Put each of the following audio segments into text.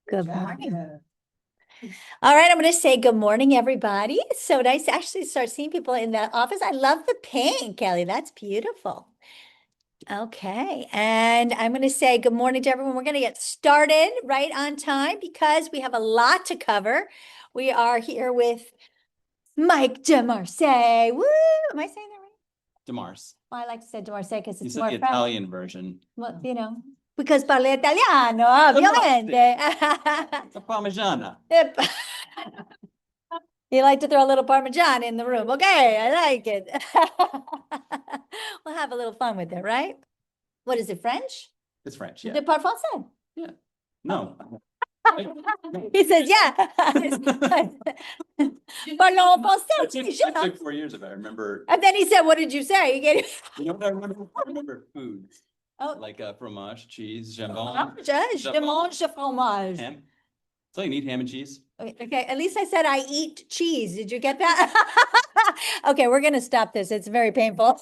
Good morning. All right, I'm going to say good morning, everybody. It's so nice to actually start seeing people in the office. I love the pink, Kelly. That's beautiful. Okay, and I'm going to say good morning to everyone. We're going to get started right on time because we have a lot to cover. We are here with Mike DeMarce. Woo! Am I saying that right? DeMars. Well, I like to say DeMarce because You it's said more the friendly. Italian version. Well, because parla italiano, ovviamente. The Parmigiana. You like to throw a little Parmesan in the room. Okay, I like it. We'll have a little fun with it, right? What is it, French? It's French, yeah. De par français. Yeah. No. He says, yeah. Parlons français. It took 4 years of it. I remember. And then he said, what did you say? You know what I remember? I remember foods. Oh. Like fromage, cheese, jambon. Je mange fromage. Ham. So you need ham and cheese. Okay, at least I said I eat cheese. Did you get that? Okay, we're going to stop this. It's very painful.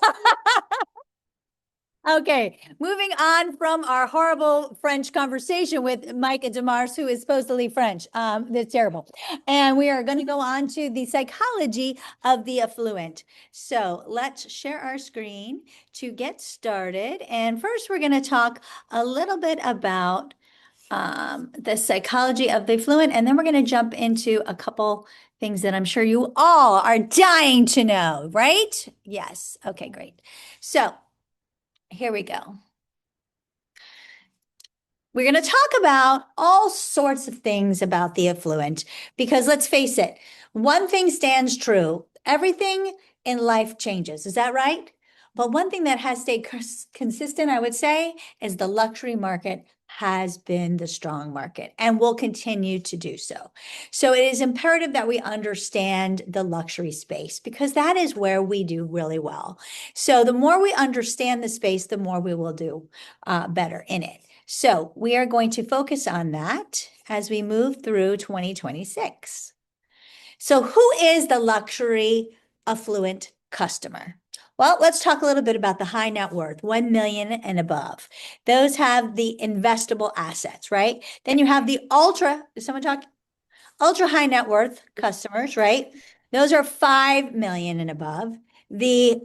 Okay, moving on from our horrible French conversation with Mike and DeMars, who is supposedly French. That's terrible. And we are going to go on to the psychology of the affluent. So let's share our screen to get started. And first, we're going to talk a little bit about the psychology of the affluent, and then we're going to jump into a couple things that I'm sure you all are dying to know, right? Yes. Okay, great. So here we go. We're going to talk about all sorts of things about the affluent because let's face it, one thing stands true. Everything in life changes. Is that right? But one thing that has stayed consistent, I would say, is the luxury market has been the strong market and will continue to do so. So it is imperative that we understand the luxury space because that is where we do really well. So the more we understand the space, the more we will do better in it. So we are going to focus on that as we move through 2026. So who is the luxury affluent customer? Well, let's talk a little bit about the high net worth, 1 million and above. Those have the investable assets, right? Then you have the is someone talk? Ultra high net worth customers, right? Those are 5 million and above. Then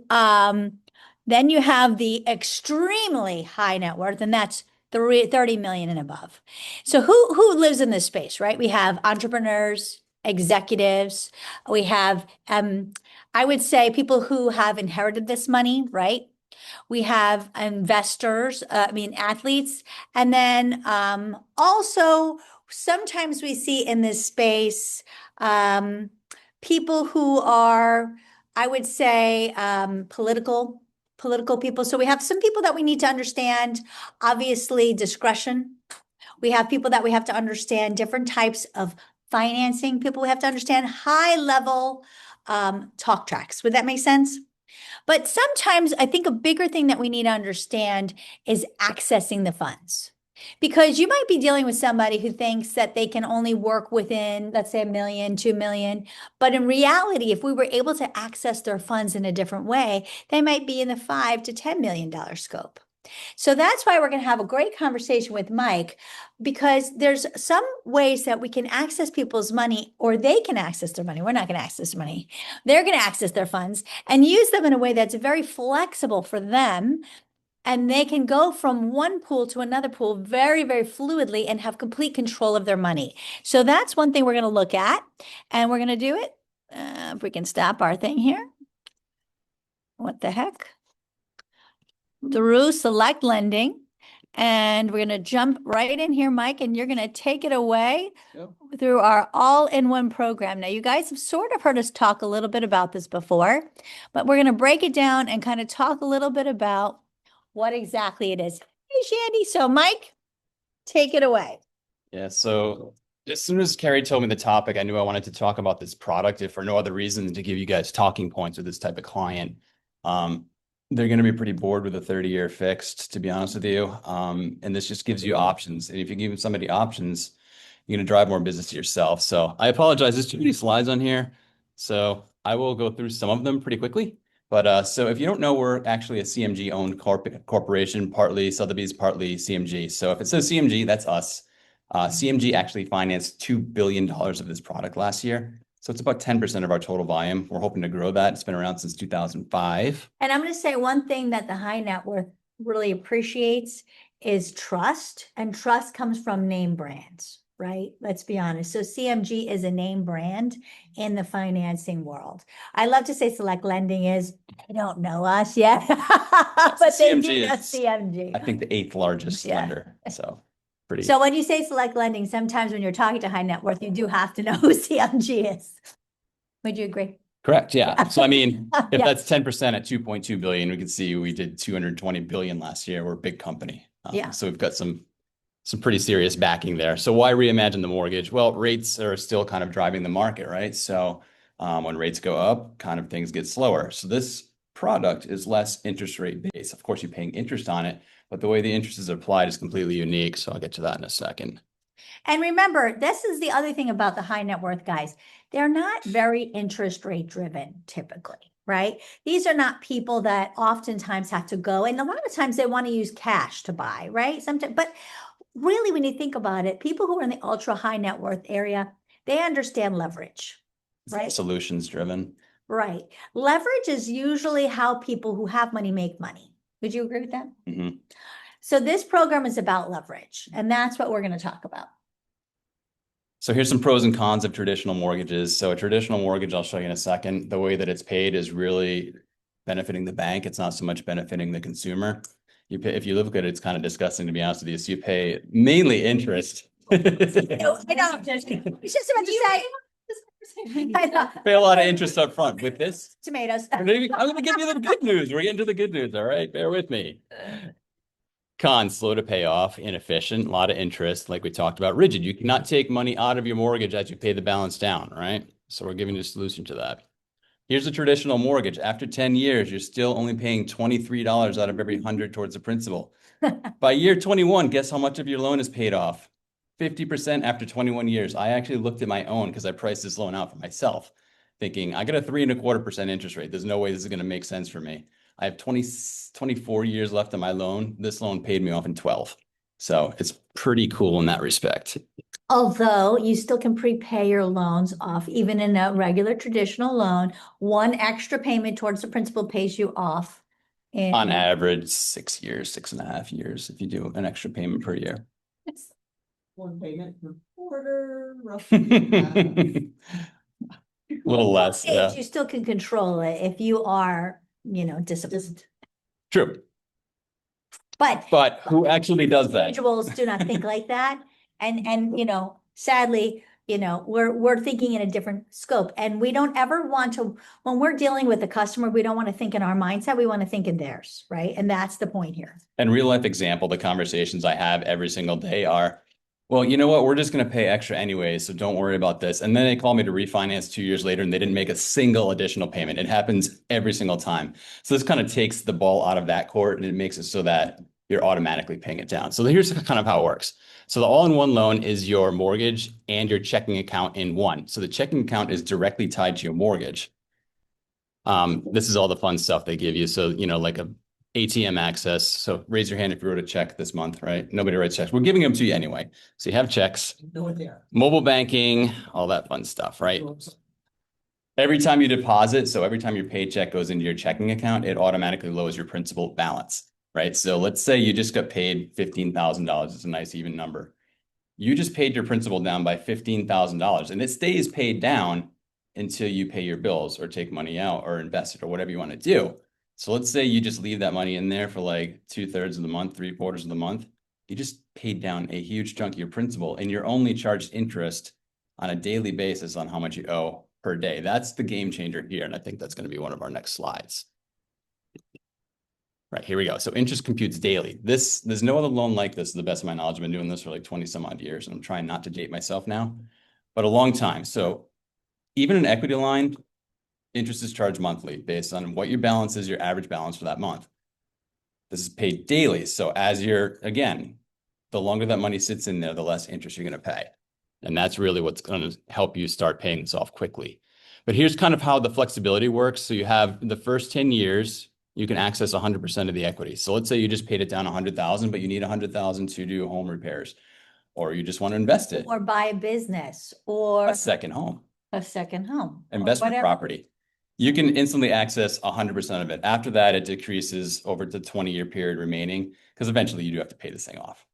you have the extremely high net worth, and that's 30 million and above. So who lives in this space, right? We have entrepreneurs, executives, we have I would say people who have inherited this money, right? We have investors, athletes, and then also sometimes we see in this space people who are, I would say, political people. So we have some people that we need to understand, obviously, discretion. We have people that we have to understand different types of financing. People we have to understand high level talk tracks. Would that make sense? But sometimes I think a bigger thing that we need to understand is accessing the funds. Because you might be dealing with somebody who thinks that they can only work within, let's say, 1 million, 2 million. But in reality, if we were able to access their funds in a different way, they might be in the $5 to $10 million scope. So that's why we're going to have a great conversation with Mike, because there's some ways that we can access people's money, or they can access their money. We're not going to access money. They're going to access their funds and use them in a way that's very flexible for them. And they can go from one pool to another pool very, very fluidly and have complete control of their money. So that's one thing we're going to look at, and we're going to do it. If we can stop our thing here. What the heck? Through select lending. And we're going to jump right in here, Mike, and you're going to take it away through our all-in-one program. Now, you guys have sort of heard us talk a little bit about this before, but we're going to break it down and kind of talk a little bit about what exactly it is. Hey, Shandy. So, Mike, take it away. Yeah, so as soon as Carrie told me the topic, I knew I wanted to talk about this product, if for no other reason than to give you guys talking points with this type of client. They're going to be pretty bored with a 30-year fixed, to be honest with you. And this just gives you options. And if you give somebody options, you're going to drive more business to yourself. So I apologize. There's too many slides on here. So I will go through some of them pretty quickly. But so if you don't know, we're actually a CMG-owned corporation, partly Sotheby's, partly CMG. So if it says CMG, that's us. CMG actually financed $2 billion of this product last year. So it's about 10% of our total volume. We're hoping to grow that. It's been around since 2005. And I'm going to say one thing that the high net worth really appreciates is trust, and trust comes from name brands, right? Let's be honest. So CMG is a name brand in the financing world. I love to say Select Lending is, they don't know us yet, but they do CMG know is, CMG. I think, the 8th largest Yeah. lender. So pretty. So when you say Select Lending, sometimes when you're talking to high net worth, you do have to know who CMG is. Would you agree? Correct. Yeah. Yeah. So I mean, if Yeah. that's 10% at 2.2 billion, we can see we did 220 billion last year. We're a big company. Yeah. So we've got some pretty serious backing there. So why reimagine the mortgage? Well, rates are still kind of driving the market, right? So when rates go up, kind of things get slower. So this product is less interest rate based. Of course, you're paying interest on it, but the way the interest is applied is completely unique. So I'll get to that in a second. And remember, this is the other thing about the high net worth guys. They're not very interest rate driven typically, right? These are not people that oftentimes have to go, and a lot of times they want to use cash to buy, right? Sometimes, but really, when you think about it, people who are in the ultra high net worth area, they understand leverage, right? Solutions driven. Right. Leverage is usually how people who have money make money. Would you agree with that? Mm-hmm. So this program is about leverage, and that's what we're going to talk about. So here's some pros and cons of traditional mortgages. So a traditional mortgage, I'll show you in a second, the way that it's paid is really benefiting the bank. It's not so much benefiting the consumer. You pay, if you look at it, it's kind of disgusting, to be honest with you. So you pay mainly interest. I know. It's just about to say. I know. Pay a lot of interest up front. With this, Tomatoes. I'm going to give you the good news. We're getting to the good news. All right, bear with me. Cons, slow to pay off, inefficient, a lot of interest, like we talked about. Rigid, you cannot take money out of your mortgage as you pay the balance down, right? So we're giving you a solution to that. Here's a traditional mortgage. After 10 years, you're still only paying $23 out of every 100 towards the principal. By year 21, guess how much of your loan is paid off? 50% after 21 years. I actually looked at my own because I priced this loan out for myself, thinking I got a 3.25% interest rate. There's no way this is going to make sense for me. I have 24 years left on my loan. This loan paid me off in 12. So it's pretty cool in that respect. Although you still can prepay your loans off, even in a regular traditional loan, one extra payment towards the principal pays you off. On average, 6 years, 6.5 years, if you do an extra payment per year. One payment per quarter, roughly. A little less, yeah. You still can control it if you are, disciplined. True. But who actually does that? Individuals do not think like that. And sadly, we're thinking in a different scope. And we don't ever want to, when we're dealing with a customer, we don't want to think in our mindset. We want to think in theirs, right? And that's the point here. And real life example, the conversations I have every single day are, well, you know what? We're just going to pay extra anyway, so don't worry about this. And then they call me to refinance 2 years later and they didn't make a single additional payment. It happens every single time. So this kind of takes the ball out of that court and it makes it so that you're automatically paying it down. So here's kind of how it works. So the all-in-one loan is your mortgage and your checking account in one. So the checking account is directly tied to your mortgage. This is all the fun stuff they give you. So, like a ATM access. So raise your hand if you wrote a check this month, right? Nobody writes checks. We're giving them to you anyway. So you have checks, mobile banking, all that fun stuff, right? Every time you deposit, so every time your paycheck goes into your checking account, it automatically lowers your principal balance, right? So let's say you just got paid $15,000. It's a nice even number. You just paid your principal down by $15,000 and it stays paid down until you pay your bills or take money out or invest it or whatever you want to do. So let's say you just leave that money in there for like 2/3 of the month, 3/4 of the month. You just paid down a huge chunk of your principal and you're only charged interest on a daily basis on how much you owe per day. That's the game changer here. And I think that's going to be one of our next slides. Right, here we go. So interest computes daily. There's no other loan like this, to the best of my knowledge. I've been doing this for like 20 some odd years and I'm trying not to date myself now, but a long time. So even an equity line, interest is charged monthly based on what your balance is, your average balance for that month. This is paid daily. So as again, the longer that money sits in there, the less interest you're going to pay. And that's really what's going to help you start paying this off quickly. But here's kind of how the flexibility works. So you have the first 10 years, you can access 100% of the equity. So let's say you just paid it down 100,000, but you need 100,000 to do home repairs. or you just want to invest it, or buy a business or a second home, a second home. or investment whatever. property. You can instantly access 100% of it. After that, it decreases over the 20-year period remaining, because eventually you do have to pay this thing off.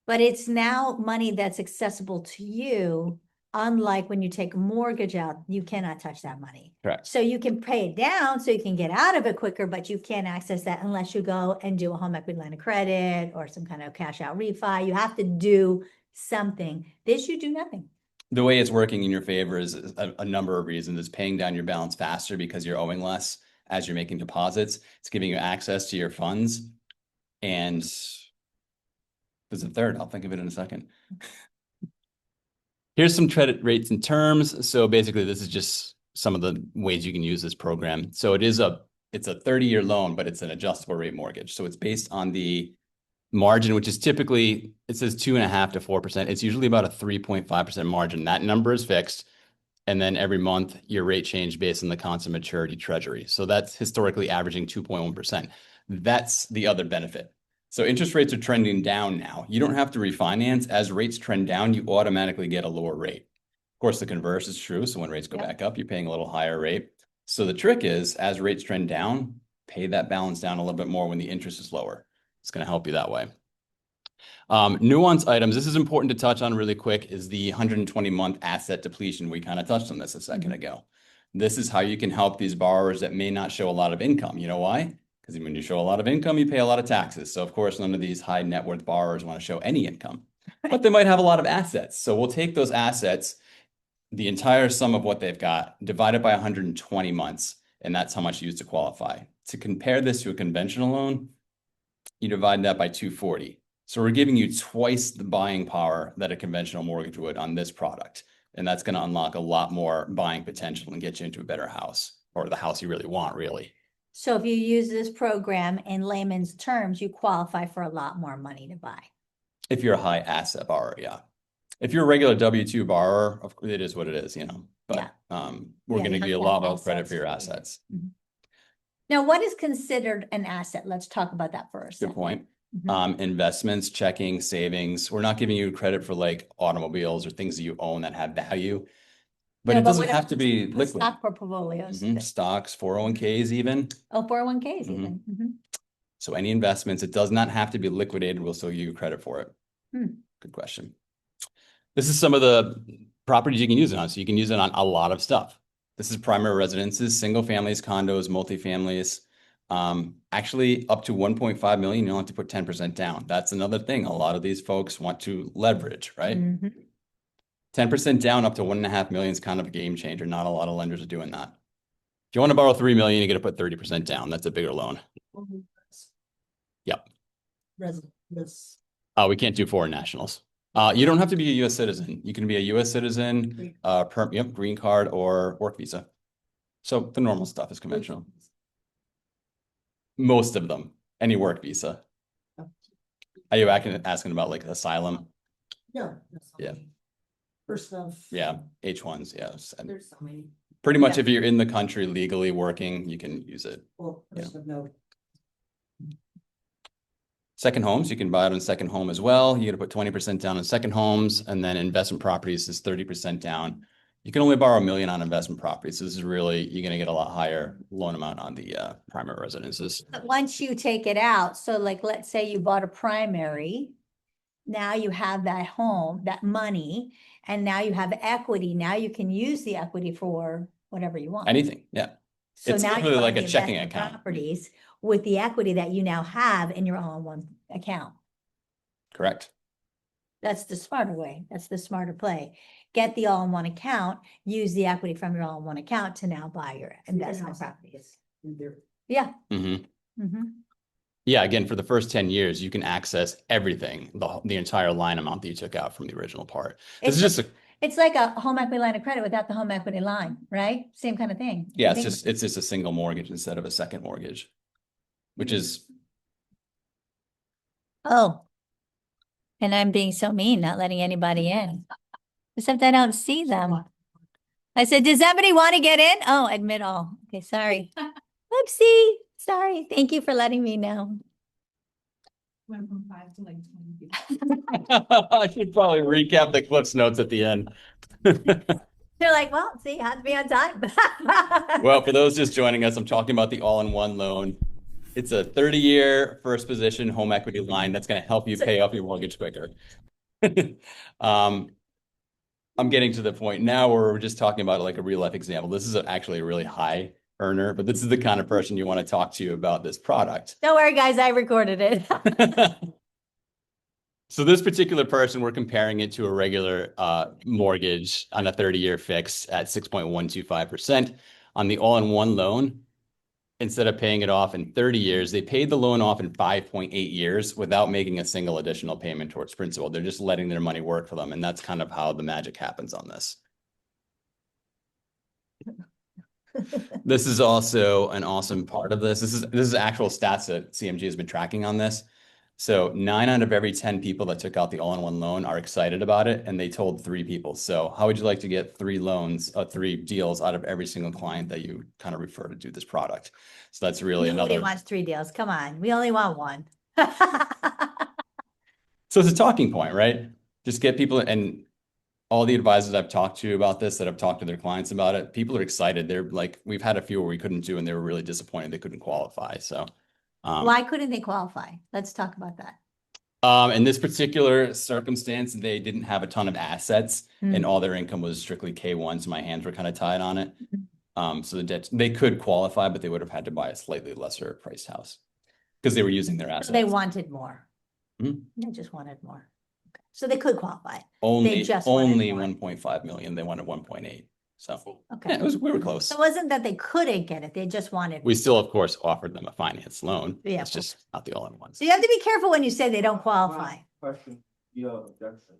But it's now money that's accessible to you, unlike when you take a mortgage out, you cannot touch that money. Correct. So you can pay it down so you can get out of it quicker, but you can't access that unless you go and do a home equity line of credit or some kind of cash out refi. You have to do something. This, you do nothing. The way it's working in your favor is a number of reasons. It's paying down your balance faster because you're owing less as you're making deposits. It's giving you access to your funds. And there's a third. I'll think of it in a second. Here's some credit rates and terms. So basically, this is just some of the ways you can use this program. So it's a 30-year loan, but it's an adjustable rate mortgage. So it's based on the margin, which is typically, it says 2.5% to 4%. It's usually about a 3.5% margin. That number is fixed. And then every month, your rate change based on the constant maturity treasury. So that's historically averaging 2.1%. That's the other benefit. So interest rates are trending down now. You don't have to refinance. As rates trend down, you automatically get a lower rate. Of course, the converse is true. So when rates go back up, you're paying a little higher rate. So the trick is, as rates trend down, pay that balance down a little bit more when the interest is lower. It's going to help you that way. Nuance items. This is important to touch on really quick, is the 120-month asset depletion. We kind of touched on this a second ago. This is how you can help these borrowers that may not show a lot of income. You know why? Because when you show a lot of income, you pay a lot of taxes. So of course, none of these high net worth borrowers want to show any income, but they might have a lot of assets. So we'll take those assets, the entire sum of what they've got, divide it by 120 months, and that's how much you use to qualify. To compare this to a conventional loan, you divide that by 240. So we're giving you twice the buying power that a conventional mortgage would on this product. And that's going to unlock a lot more buying potential and get you into a better house, or the house you really want, really. So if you use this program in layman's terms, you qualify for a lot more money to buy. If you're a high asset borrower, yeah. If you're a regular W-2 borrower, of course, it is what it is, But we're going to give you a lot more credit for your assets. Mm-hmm. Now, what is considered an asset? Let's talk about that first. Good point. Investments, checking, savings. We're not giving you credit for like automobiles or things that you own that have value. But it doesn't have to be liquid. Stock portfolios. Stocks, 401ks even. Oh, 401ks even. So any investments, it does not have to be liquidated. We'll still give you credit for it. Good question. This is some of the properties you can use it on. So you can use it on a lot of stuff. This is primary residences, single families, condos, multifamilies. Actually up to 1.5 million, you'll have to put 10% down. That's another thing. A lot of these folks want to leverage, right? 10% down up to 1.5 million is kind of a game changer. Not a lot of lenders are doing that. If you want to borrow 3 million, you got to put 30% down. That's a bigger loan. Yep. Residents. We can't do foreign nationals. You don't have to be a U.S. citizen. You can be a U.S. citizen, green card or work visa. So the normal stuff is conventional. Most of them, any work visa. Are you asking about like asylum? Yeah. Yeah. First stuff. Yeah, H1s, yes. There's so many. Pretty much if you're in the country legally working, you can use it. Or no. Second homes, you can buy it on second home as well. You got to put 20% down on second homes, and then investment properties is 30% down. You can only borrow $1 million on investment properties. So this is really, you're going to get a lot higher loan amount on the primary residences. But once you take it out, so like, let's say you bought a primary, now you have that home, that money, and now you have equity. Now you can use the equity for whatever you want. Anything, yeah. So It's now literally you like own a the checking investment account. properties with the equity that you now have in your own one account. Correct. That's the smarter way. That's the smarter play. Get the all-in-one account, use the equity from your all-in-one account to now buy your investment properties. Yeah. Yeah, again, for the first 10 years, you can access everything, the entire line amount that you took out from the original part. This is just a, it's like a home equity line of credit without the home equity line, right? Same kind of thing. yeah, it's just a single mortgage instead of a second mortgage, which is. Oh. And I'm being so mean, not letting anybody in. Except I don't see them. I said, does somebody want to get in? Oh, admit all. Okay, sorry. Oopsie. Sorry. Thank you for letting me know. Went from 5 to like 20 people. I should probably recap the Cliff's notes at the end. They're like, well, see, have to be on time. Well, for those just joining us, I'm talking about the all-in-one loan. It's a 30-year first position home equity line that's going to help you pay off your mortgage quicker. I'm getting to the point now where we're just talking about like a real life example. This is actually a really high earner, but this is the kind of person you want to talk to about this product. Don't worry, guys, I recorded it. So this particular person, we're comparing it to a regular mortgage on a 30-year fix at 6.125%. On the all-in-one loan, instead of paying it off in 30 years, they paid the loan off in 5.8 years without making a single additional payment towards principal. They're just letting their money work for them. And that's kind of how the magic happens on this. This is also an awesome part of this. This is actual stats that CMG has been tracking on this. So 9 out of every 10 people that took out the all-in-one loan are excited about it, and they told 3 people. So how would you like to get 3 loans, 3 deals out of every single client that you kind of refer to do this product? So that's really Nobody another. wants 3 deals. Come on, we only want 1. So it's a talking point, right? Just get people, and all the advisors I've talked to about this, that have talked to their clients about it, people are excited. They're like, we've had a few where we couldn't do, and they were really disappointed they couldn't qualify. So. Why couldn't they qualify? Let's talk about that. In this particular circumstance, they didn't have a ton of assets and all their income was strictly K1. So my hands were kind of tied on it. So the debt, they could qualify, but they would have had to buy a slightly lesser priced house because they were using their assets. They wanted more. Mhm. They just wanted more. Okay. So they could qualify. Only just wanted more. 1.5 million. They wanted 1.8. So Okay. yeah, we were close. So it wasn't that they couldn't get it. They just wanted. We still, of course, offered them a finance loan. Yeah, It's of just not the all-in-ones. So you have to be careful when you say they don't qualify. Question, objection.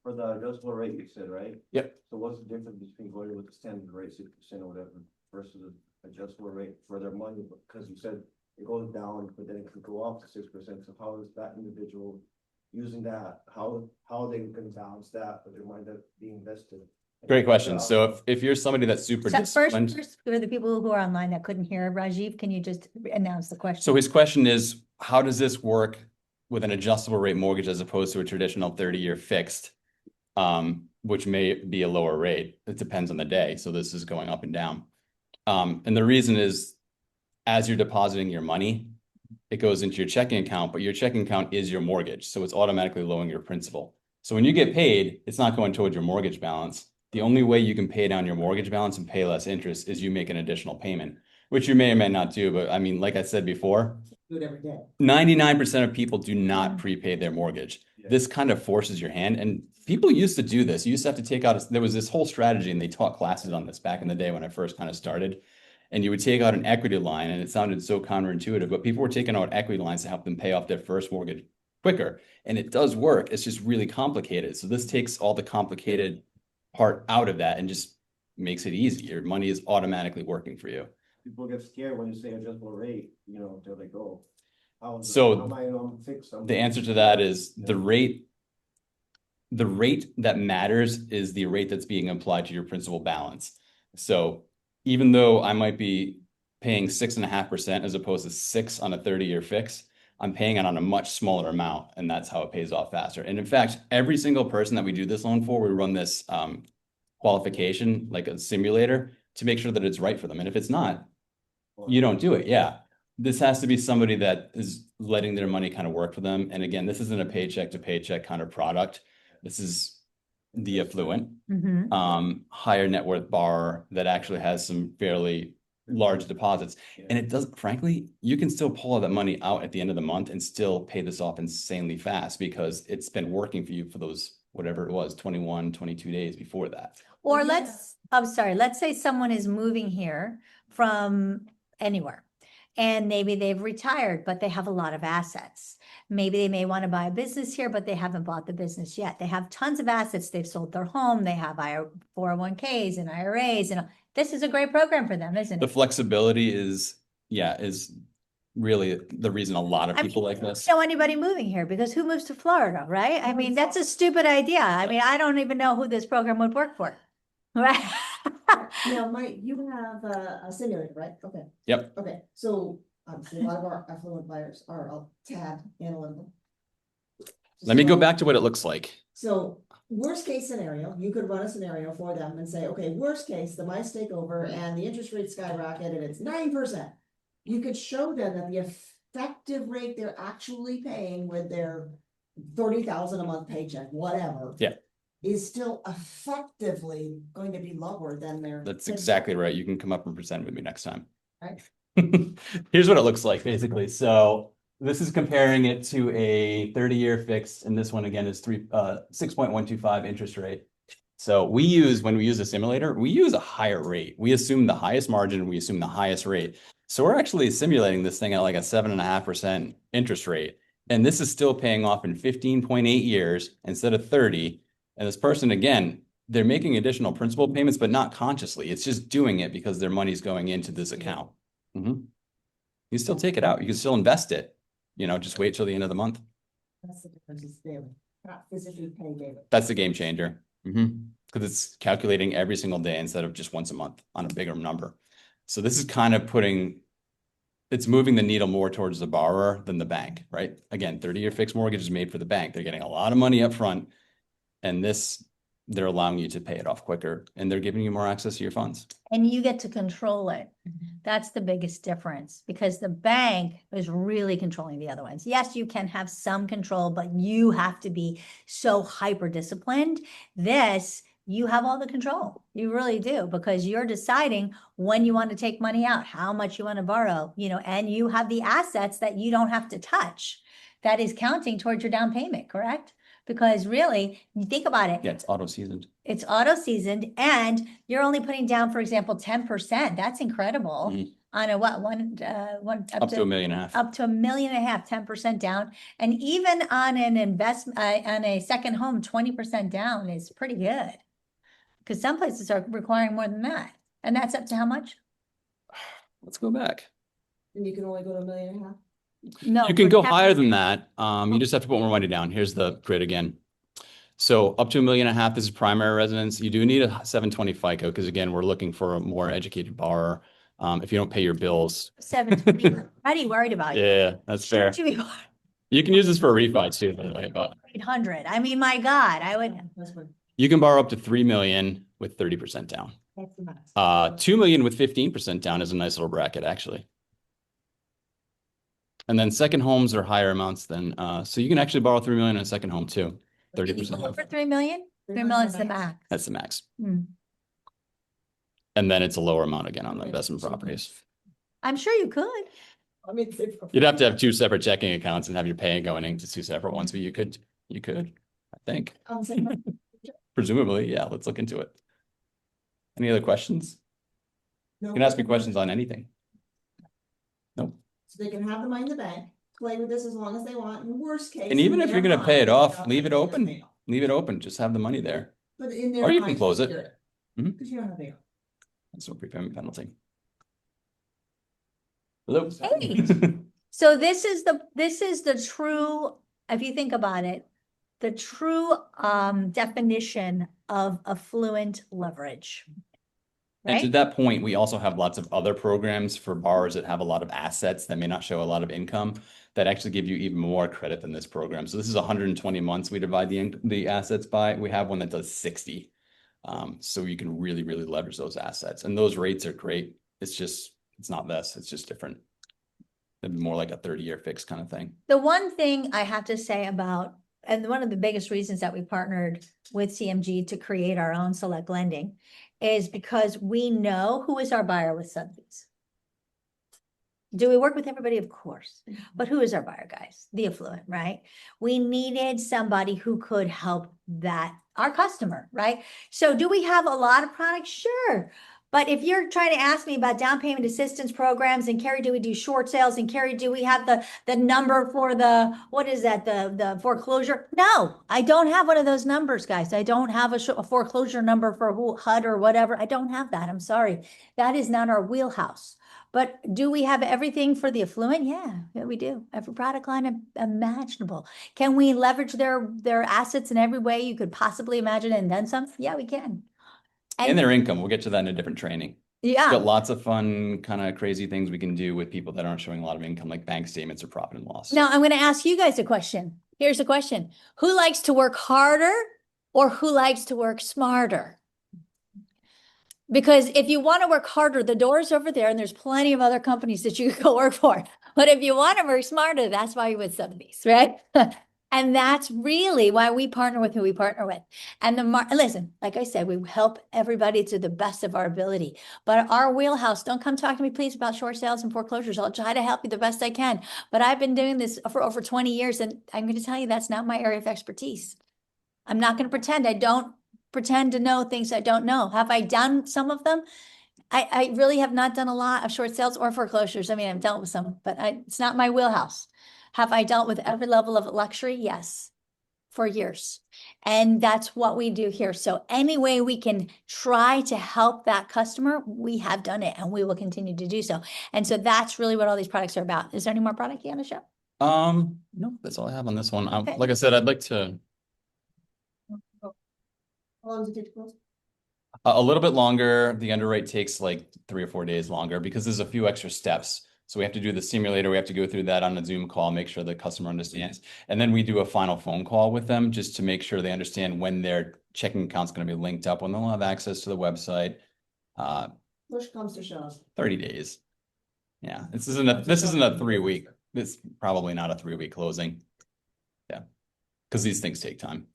For the adjustable rate you said, right? Yep. So what's the difference between going with the standard rate, 6% or whatever, versus the adjustable rate for their money? Because you said it goes down, but then it could go up to 6%. So how is that individual using that? How are they gonna balance that with their money that being invested? Great question. So if you're somebody that's super So disciplined. first, for the people who are online that couldn't hear, Rajiv, can you just announce the question? So his question is, how does this work with an adjustable rate mortgage as opposed to a traditional 30-year fixed, which may be a lower rate? It depends on the day. So this is going up and down. And the reason is, as you're depositing your money, it goes into your checking account, but your checking account is your mortgage. So it's automatically lowering your principal. So when you get paid, it's not going towards your mortgage balance. The only way you can pay down your mortgage balance and pay less interest is you make an additional payment, which you may or may not do. But I mean, like I said before, Do it every day. 99% of people do not prepay their mortgage. Yeah. This kind of forces your hand. And people used to do this. You used to have to take out, there was this whole strategy, and they taught classes on this back in the day when I first kind of started. And you would take out an equity line, and it sounded so counterintuitive, but people were taking out equity lines to help them pay off their first mortgage quicker. And it does work. It's just really complicated. So this takes all the complicated part out of that and just makes it easy. Your money is automatically working for you. People get scared when you say adjustable rate, until they go. So how am I gonna fix something? The answer to that is the rate that matters is the rate that's being applied to your principal balance. So even though I might be paying 6.5% as opposed to 6 on a 30-year fix, I'm paying it on a much smaller amount, and that's how it pays off faster. And in fact, every single person that we do this loan for, we run this qualification, like a simulator, to make sure that it's right for them. And if it's not, you don't do it. Yeah. This has to be somebody that is letting their money kind of work for them. And again, this isn't a paycheck to paycheck kind of product. This is the Affluent, higher net worth borrower that actually has some fairly large deposits. And it does, frankly, you can still pull that money out at the end of the month and still pay this off insanely fast because it's been working for you for those, whatever it was, 21, 22 days before that. Or let's say someone is moving here from anywhere, and maybe they've retired, but they have a lot of assets. Maybe they may want to buy a business here, but they haven't bought the business yet. They have tons of assets. They've sold their home. They have 401ks and IRAs, and this is a great program for them, isn't The it? flexibility is really the reason a lot of people like this. I don't know anybody moving here, because who moves to Florida, right? I mean, that's a stupid idea. I mean, I don't even know who this program would work for. Right? Now, Mike, you have a simulator, right? Okay. Yep. Okay, so obviously a lot of our affluent buyers are a tad analytical. Let me go So- back to what it looks like. So worst case scenario, you could run a scenario for them and say, okay, worst case, the mice take over and the interest rate skyrocket and it's 9%. You could show them that the effective rate they're actually paying with their 30,000 a month paycheck, whatever. Yeah. Is still effectively going to be lower than their. That's exactly right. You can come up and present with me next time. Right. Here's what it looks like, basically. So this is comparing it to a 30-year fixed, and this one again is 6.125 interest rate. So when we use a simulator, we use a higher rate. We assume the highest margin, we assume the highest rate. So we're actually simulating this thing at like a 7.5% interest rate. And this is still paying off in 15.8 years instead of 30. And this person, again, they're making additional principal payments, but not consciously. It's just doing it because their money's going into this account. You still take it out. You can still invest it. Just wait till the end of the month. That's the difference, it's daily, not physically pay daily. That's the game changer. Because it's calculating every single day instead of just once a month on a bigger number. So this is kind of it's moving the needle more towards the borrower than the bank, right? Again, 30-year fixed mortgage is made for the bank. They're getting a lot of money up front. And they're allowing you to pay it off quicker, and they're giving you more access to your funds. And you get to control it. That's the biggest difference, because the bank is really controlling the other ones. Yes, you can have some control, but you have to be so hyper disciplined. You have all the control. You really do, because you're deciding when you want to take money out, how much you want to borrow, and you have the assets that you don't have to touch. That is counting towards your down payment, correct? Because really, you think about it. Yeah, it's auto seasoned. It's auto seasoned, and you're only putting down, for example, 10%. That's incredible. On a one Up to $1.5 million. Up to $1.5 million, 10% down. And even on an investment, on a second home, 20% down is pretty good. Because some places are requiring more than that. And that's up to how much? Let's go back. And you can only go to $1.5 million. No. You can for go 10%. higher than that. You just have to put more money down. Here's the grid again. So up to $1.5 million, this is primary residence. You do need a 720 FICO, because again, we're looking for a more educated borrower. If you don't pay your bills. 720. I'm already worried about you. Yeah, that's fair. Shouldn't you be You can use this for a refi too, by the way, but 800? I mean, my God, I would. That's what, you can borrow up to $3 million with 30% down. that's the max. $2 million with 15% down is a nice little bracket, actually. And then second homes are higher amounts than, so you can actually borrow $3 million in a second home too. 30% Over off. 3 million? 3 million is the max. That's the max. Hmm. And then it's a lower amount again on the investment properties. I'm sure you could. I mean, You'd have to have two separate checking accounts and have your pay going into two separate ones, but you could, I think. Presumably, yeah, let's look into it. Any other questions? You can ask me questions on anything. Nope. So they can have the money in the bank, play with this as long as they want, in worst case. And even in if you're their gonna pay it mind, off, they're leave it not open. paying off. Leave it open, just have the money there. But in their. Or you can mind, close it. do Mhm. Cause you don't have to. That's no prepayment penalty. Hello. Hey. So this is the true, if you think about it, the true definition of affluent leverage. And to Right? that point, we also have lots of other programs for borrowers that have a lot of assets that may not show a lot of income that actually give you even more credit than this program. So this is 120 months we divide the assets by. We have one that does 60. So you can really, really leverage those assets. And those rates are great. It's not this, it's just different. It'd be more like a 30-year fixed kind of thing. The one thing I have to say about, and one of the biggest reasons that we partnered with CMG to create our own select lending is because we know who is our buyer with subsidies. Do we work with everybody? Of course. But who is our buyer, guys? The affluent, right? We needed somebody who could help our customer, right? So do we have a lot of products? Sure. But if you're trying to ask me about down payment assistance programs, and Carrie, do we do short sales? And Carrie, do we have the number for what is that, the foreclosure? No, I don't have one of those numbers, guys. I don't have a foreclosure number for HUD or whatever. I don't have that. I'm sorry. That is not our wheelhouse. But do we have everything for the affluent? Yeah, we do. Every product line imaginable. Can we leverage their assets in every way you could possibly imagine and then some? Yeah, we can. And their income, we'll get to that in a different training. Yeah. Got lots of fun, kind of crazy things we can do with people that aren't showing a lot of income, like bank statements or profit and loss. Now I'm going to ask you guys a question. Here's the question. Who likes to work harder or who likes to work smarter? Because if you want to work harder, the door's over there and there's plenty of other companies that you could go work for. But if you want to work smarter, that's why you would Sotheby's, right? And that's really why we partner with who we partner with. And listen, like I said, we help everybody to the best of our ability. But our wheelhouse, don't come talk to me, please, about short sales and foreclosures. I'll try to help you the best I can. But I've been doing this for over 20 years, and I'm going to tell you that's not my area of expertise. I'm not going to pretend. I don't pretend to know things I don't know. Have I done some of them? I really have not done a lot of short sales or foreclosures. I mean, I've dealt with some, but it's not my wheelhouse. Have I dealt with every level of luxury? Yes, for years. And that's what we do here. So any way we can try to help that customer, we have done it and we will continue to do so. And so that's really what all these products are about. Is there any more product you want to show? No, that's all I have on this one. Okay. Like I said, I'd like to How long does it take to close? a little bit longer. The underwrite takes like 3 or 4 days longer because there's a few extra steps. So we have to do the simulator. We have to go through that on a Zoom call, make sure the customer understands. And then we do a final phone call with them just to make sure they understand when their checking account's going to be linked up, when they'll have access to the website. Push comes to shove. 30 days. Yeah, this isn't a 3-week. It's probably not a 3-week closing. Yeah, because these things take time.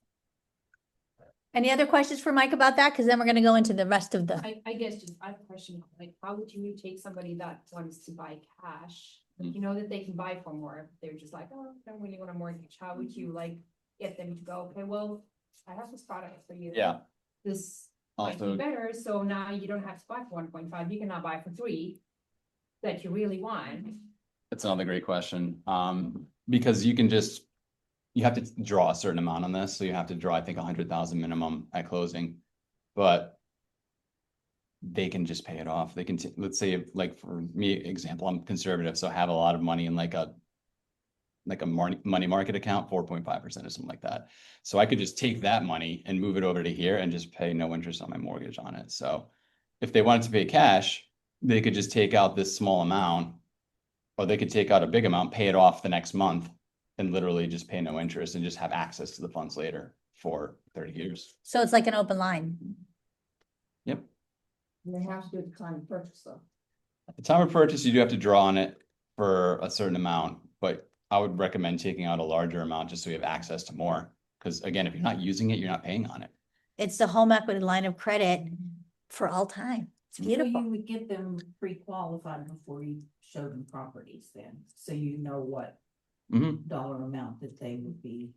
Any other questions for Mike about that? Because then we're going to go into the rest of the. I guess just, I have a question, like, how would you take somebody that wants to buy cash? Mm. You know that they can buy for more, they're just like, oh, I don't really want a mortgage, how would you like get them to go, okay, well, I have this product for you. Yeah. This might be Also, better, so now you don't have to buy for 1.5, you can now buy for 3 that you really want. that's another great question. Because you have to draw a certain amount on this. So you have to draw, I think, 100,000 minimum at closing, but they can just pay it off. They can, let's say, like for me, example, I'm conservative, so I have a lot of money in like a money market account, 4.5% or something like that. So I could just take that money and move it over to here and just pay no interest on my mortgage on it. So if they wanted to pay cash, they could just take out this small amount, or they could take out a big amount, pay it off the next month, and literally just pay no interest and just have access to the funds later for 30 years. So it's like an open line. Yep. And they have to do it at the time of purchase though. At the time of purchase, you do have to draw on it for a certain amount, but I would recommend taking out a larger amount just so you have access to more. Because again, if you're not using it, you're not paying on it. It's the home equity line of credit for all time. It's So beautiful. you would get them pre-qualified before you show them properties then, so you know what Mhm. dollar amount that they would be.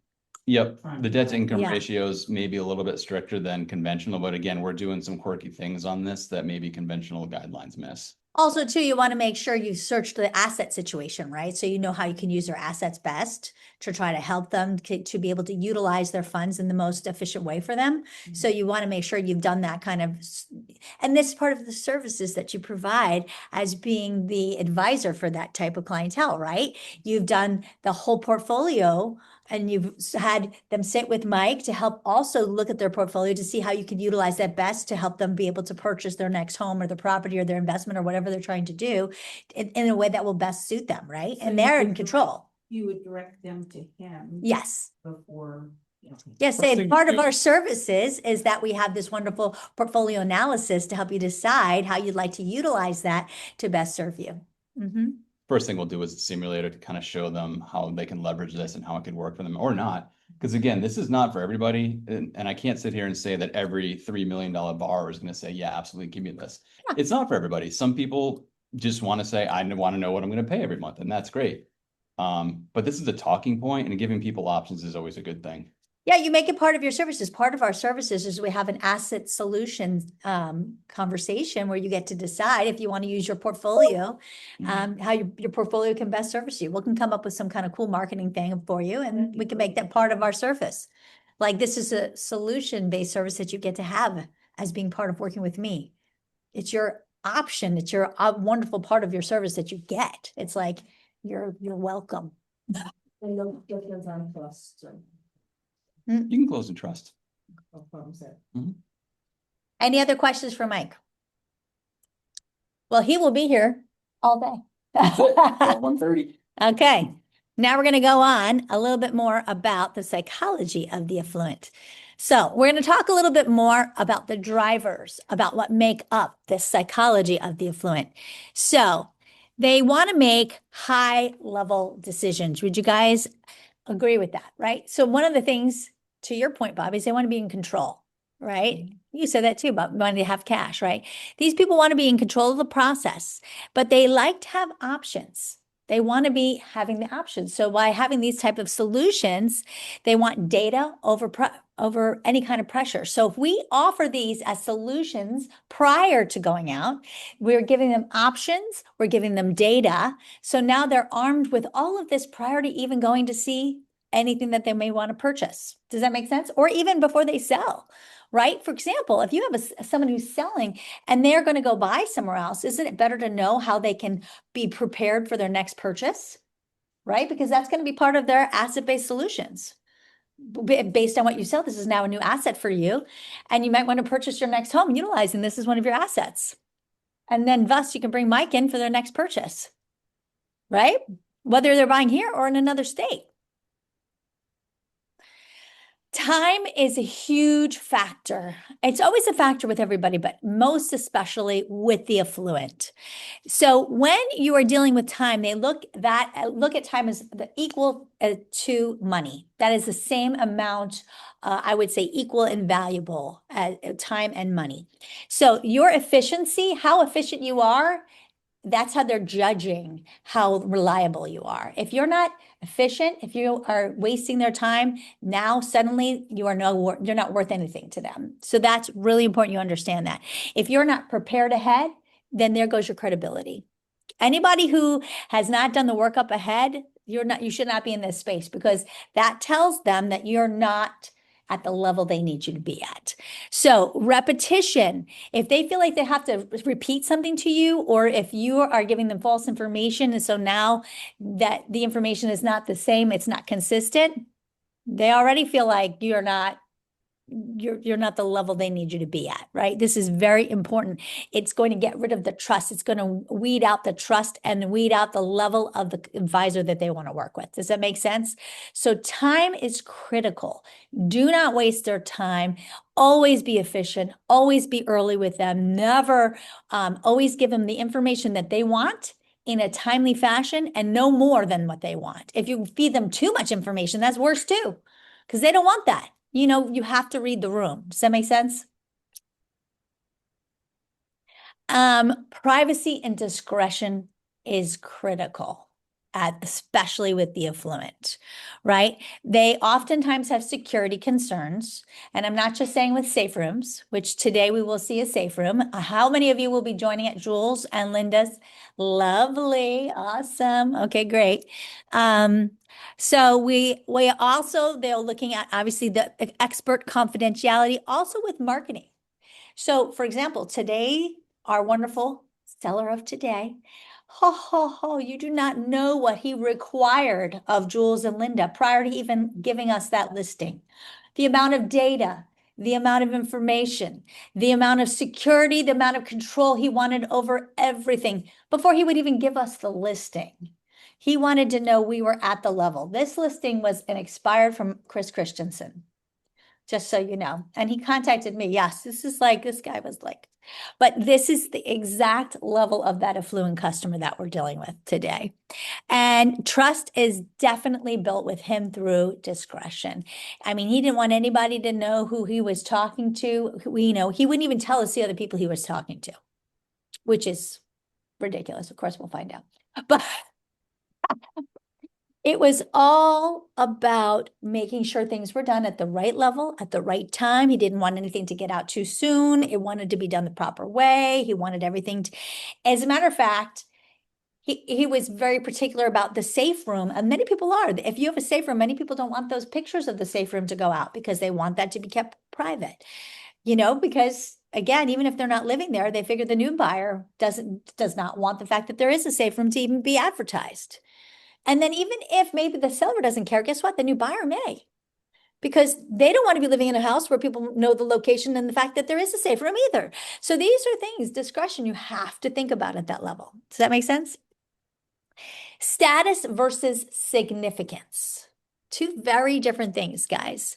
Yep, Fine. the debt to income Yeah. ratios may be a little bit stricter than conventional, but again, we're doing some quirky things on this that maybe conventional guidelines miss. Also, too, you want to make sure you search the asset situation, right? So you know how you can use their assets best to try to help them to be able to utilize their funds in the most efficient way for them. So you want to make sure you've done that kind of, and this is part of the services that you provide as being the advisor for that type of clientele, right? You've done the whole portfolio and you've had them sit with Mike to help also look at their portfolio to see how you can utilize that best to help them be able to purchase their next home or the property or their investment or whatever they're trying to do in a way that will best suit them, right? So And you they're would in control. You would direct them to him. Yes. Before. Yes, First and thing- part of our services is that we have this wonderful portfolio analysis to help you decide how you'd like to utilize that to best serve you. Mhm. First thing we'll do is a simulator to kind of show them how they can leverage this and how it could work for them or not. Because again, this is not for everybody. And I can't sit here and say that every $3 million borrower is going to say, yeah, absolutely, give me this. Yeah. It's not for everybody. Some people just want to say, I want to know what I'm going to pay every month, and that's great. But this is a talking point, and giving people options is always a good thing. Yeah, you make it part of your services. Part of our services is we have an asset solution conversation where you get to decide if you want to use your portfolio, how your portfolio can best service you. We can come up with some kind of cool marketing thing for you, and we can make that part of our service. Like this is a solution-based service that you get to have as being part of working with me. It's your option. It's your wonderful part of your service that you get. It's like you're welcome. And no difference on trust. So, You can close and trust. no problem there. Any other questions for Mike? Well, he will be here all day. 1:30. Okay, Now we're going to go on a little bit more about the psychology of the affluent. So we're going to talk a little bit more about the drivers, about what make up the psychology of the affluent. So they want to make high level decisions. Would you guys agree with that, right? So one of the things, to your point, Bob, is they want to be in control, right? You said that too about wanting to have cash, right? These people want to be in control of the process, but they like to have options. They want to be having the options. So by having these type of solutions, they want data over any kind of pressure. So if we offer these as solutions prior to going out, we're giving them options, we're giving them data. So now they're armed with all of this prior to even going to see anything that they may want to purchase. Does that make sense? Or even before they sell, right? For example, if you have someone who's selling and they're going to go buy somewhere else, isn't it better to know how they can be prepared for their next purchase, right? Because that's going to be part of their asset-based solutions. Based on what you sell, this is now a new asset for you. And you might want to purchase your next home utilizing this as one of your assets. And then thus you can bring Mike in for their next purchase, right? Whether they're buying here or in another state. Time is a huge factor. It's always a factor with everybody, but most especially with the affluent. So when you are dealing with time, they look at time as the equal to money. That is the same amount, I would say, equal and valuable as time and money. So your efficiency, how efficient you are, that's how they're judging how reliable you are. If you're not efficient, if you are wasting their time, now suddenly you're not worth anything to them. So that's really important you understand that. If you're not prepared ahead, then there goes your credibility. Anybody who has not done the work up ahead, you should not be in this space, because that tells them that you're not at the level they need you to be at. So repetition, if they feel like they have to repeat something to you, or if you are giving them false information, and so now that the information is not the same, it's not consistent, they already feel like you're not the level they need you to be at, right? This is very important. It's going to get rid of the trust. It's going to weed out the trust and weed out the level of the advisor that they want to work with. Does that make sense? So time is critical. Do not waste their time. Always be efficient. Always be early with them. Never, always give them the information that they want in a timely fashion, and no more than what they want. If you feed them too much information, that's worse too, because they don't want that. You have to read the room. Does that make sense? Privacy and discretion is critical, especially with the affluent, right? They oftentimes have security concerns. And I'm not just saying with safe rooms, which today we will see a safe room. How many of you will be joining at Jules and Linda's? Lovely. Awesome. Okay, great. So we also, they're looking at obviously the expert confidentiality, also with marketing. So for example, today, our wonderful seller of today, you do not know what he required of Jules and Linda prior to even giving us that listing. The amount of data, the amount of information, the amount of security, the amount of control he wanted over everything before he would even give us the listing. He wanted to know we were at the level. This listing was an expired from Chris Christensen, just so you know. And he contacted me. Yes, this guy was like, but this is the exact level of that affluent customer that we're dealing with today. And trust is definitely built with him through discretion. I mean, he didn't want anybody to know who he was talking to. He wouldn't even tell us the other people he was talking to, which is ridiculous. Of course, we'll find out. But it was all about making sure things were done at the right level, at the right time. He didn't want anything to get out too soon. It wanted to be done the proper way. He wanted everything to, as a matter of fact, he was very particular about the safe room. And many people are. If you have a safe room, many people don't want those pictures of the safe room to go out because they want that to be kept private. Because again, even if they're not living there, they figure the new buyer does not want the fact that there is a safe room to even be advertised. And then even if maybe the seller doesn't care, guess what? The new buyer may, because they don't want to be living in a house where people know the location and the fact that there is a safe room either. So these are things, discretion, you have to think about at that level. Does that make sense? Status versus significance. Two very different things, guys.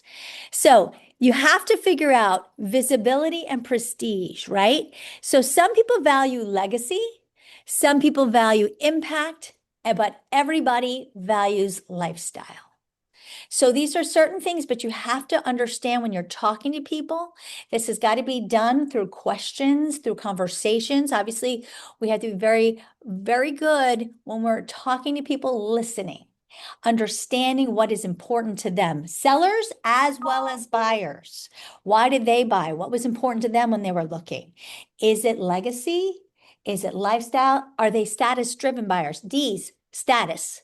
So you have to figure out visibility and prestige, right? So some people value legacy, some people value impact, but everybody values lifestyle. So these are certain things, but you have to understand when you're talking to people, this has got to be done through questions, through conversations. Obviously, we have to be very, very good when we're talking to people, listening, understanding what is important to them, sellers as well as buyers. Why did they buy? What was important to them when they were looking? Is it legacy? Is it lifestyle? Are they status driven buyers? D's, status.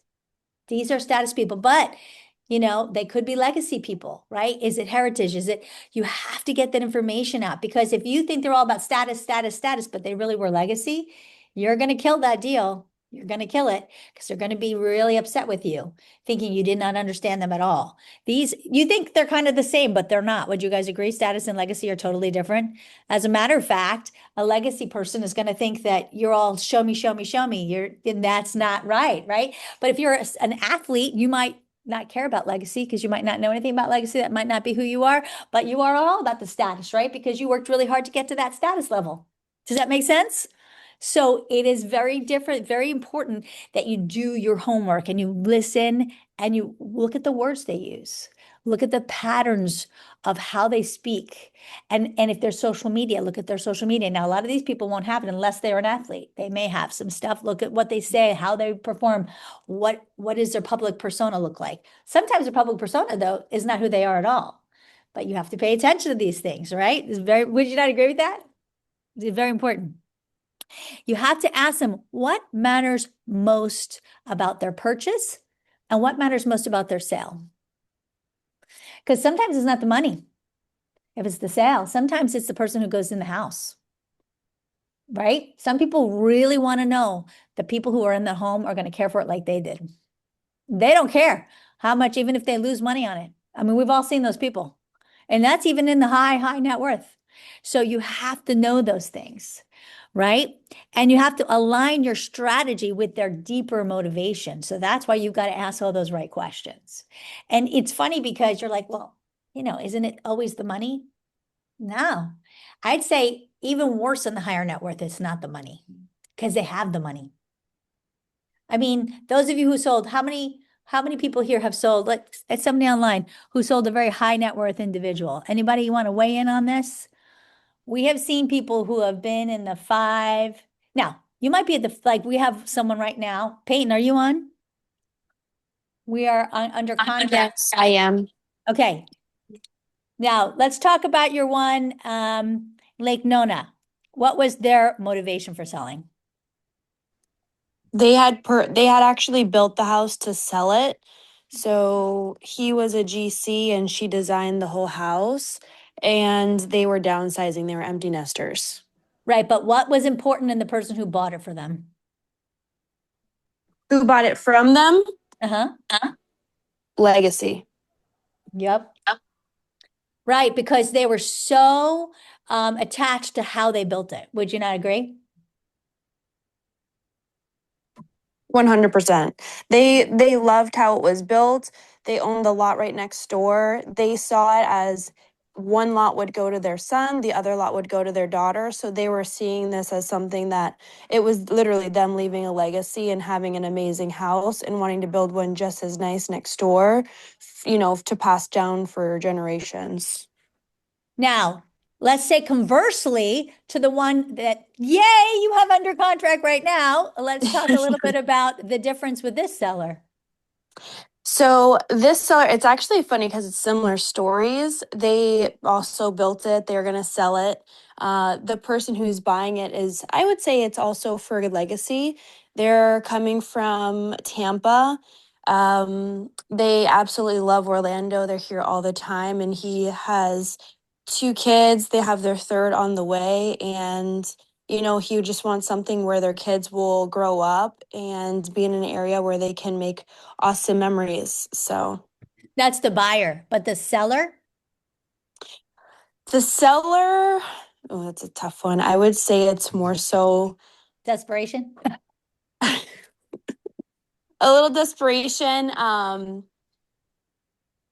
These are status people, but they could be legacy people, right? Is it heritage? You have to get that information out, because if you think they're all about status, status, status, but they really were legacy, you're going to kill that deal. You're going to kill it, because they're going to be really upset with you, thinking you did not understand them at all. You think they're kind of the same, but they're not. Would you guys agree? Status and legacy are totally different. As a matter of fact, a legacy person is going to think that you're all show me, show me, show me. And that's not right, right? But if you're an athlete, you might not care about legacy, because you might not know anything about legacy. That might not be who you are, but you are all about the status, right? Because you worked really hard to get to that status level. Does that make sense? So it is very different, very important that you do your homework and you listen and you look at the words they use. Look at the patterns of how they speak. And if there's social media, look at their social media. Now, a lot of these people won't have it unless they're an athlete. They may have some stuff. Look at what they say, how they perform, what does their public persona look like? Sometimes their public persona, though, is not who they are at all. But you have to pay attention to these things, right? Would you not agree with that? It's very important. You have to ask them what matters most about their purchase and what matters most about their sale. Because sometimes it's not the money. If it's the sale, sometimes it's the person who goes in the house, right? Some people really want to know the people who are in the home are going to care for it like they did. They don't care how much, even if they lose money on it. I mean, we've all seen those people. And that's even in the high net worth. So you have to know those things, right? And you have to align your strategy with their deeper motivation. So that's why you've got to ask all those right questions. And it's funny because you're like, well, isn't it always the money? No, I'd say even worse in the higher net worth, it's not the money, because they have the money. I mean, those of you who sold, how many people here have sold? Let's somebody online who sold a very high net worth individual. Anybody you want to weigh in on this? We have seen people who have been in the 5. Now, you might be at we have someone right now. Peyton, are you on? We are under contract. Yes, I am. Okay. Now, let's talk about your one, Lake Nona. What was their motivation for selling? They had actually built the house to sell it. So he was a GC and she designed the whole house, and they were downsizing. They were empty nesters. Right, but what was important in the person who bought it for them? Who bought it from them? Uh-huh. Legacy. Yep. Right, because they were so attached to how they built it. Would you not agree? 100%. They loved how it was built. They owned the lot right next door. They saw it as one lot would go to their son, the other lot would go to their daughter. So they were seeing this as something that it was literally them leaving a legacy and having an amazing house and wanting to build one just as nice next door, to pass down for generations. Now, let's say conversely to the one that, yay, you have under contract right now. Let's talk a little bit about the difference with this seller. So this seller, it's actually funny because it's similar stories. They also built it. They're going to sell it. The person who's buying it is, I would say it's also for legacy. They're coming from Tampa. They absolutely love Orlando. They're here all the time. And he has 2 kids. They have their 3rd on the way. And he just wants something where their kids will grow up and be in an area where they can make awesome memories. So That's the buyer, but the seller? the seller, oh, that's a tough one. I would say it's more so Desperation? a little desperation.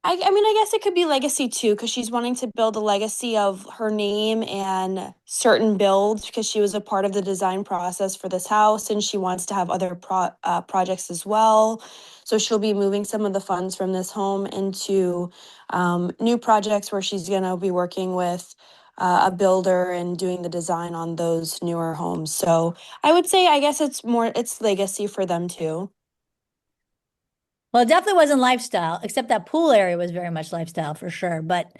I mean, I guess it could be legacy too, because she's wanting to build a legacy of her name and certain builds because she was a part of the design process for this house and she wants to have other projects as well. So she'll be moving some of the funds from this home into new projects where she's going to be working with a builder and doing the design on those newer homes. So I would say, I guess it's legacy for them too. Well, it definitely wasn't lifestyle, except that pool area was very much lifestyle for sure. But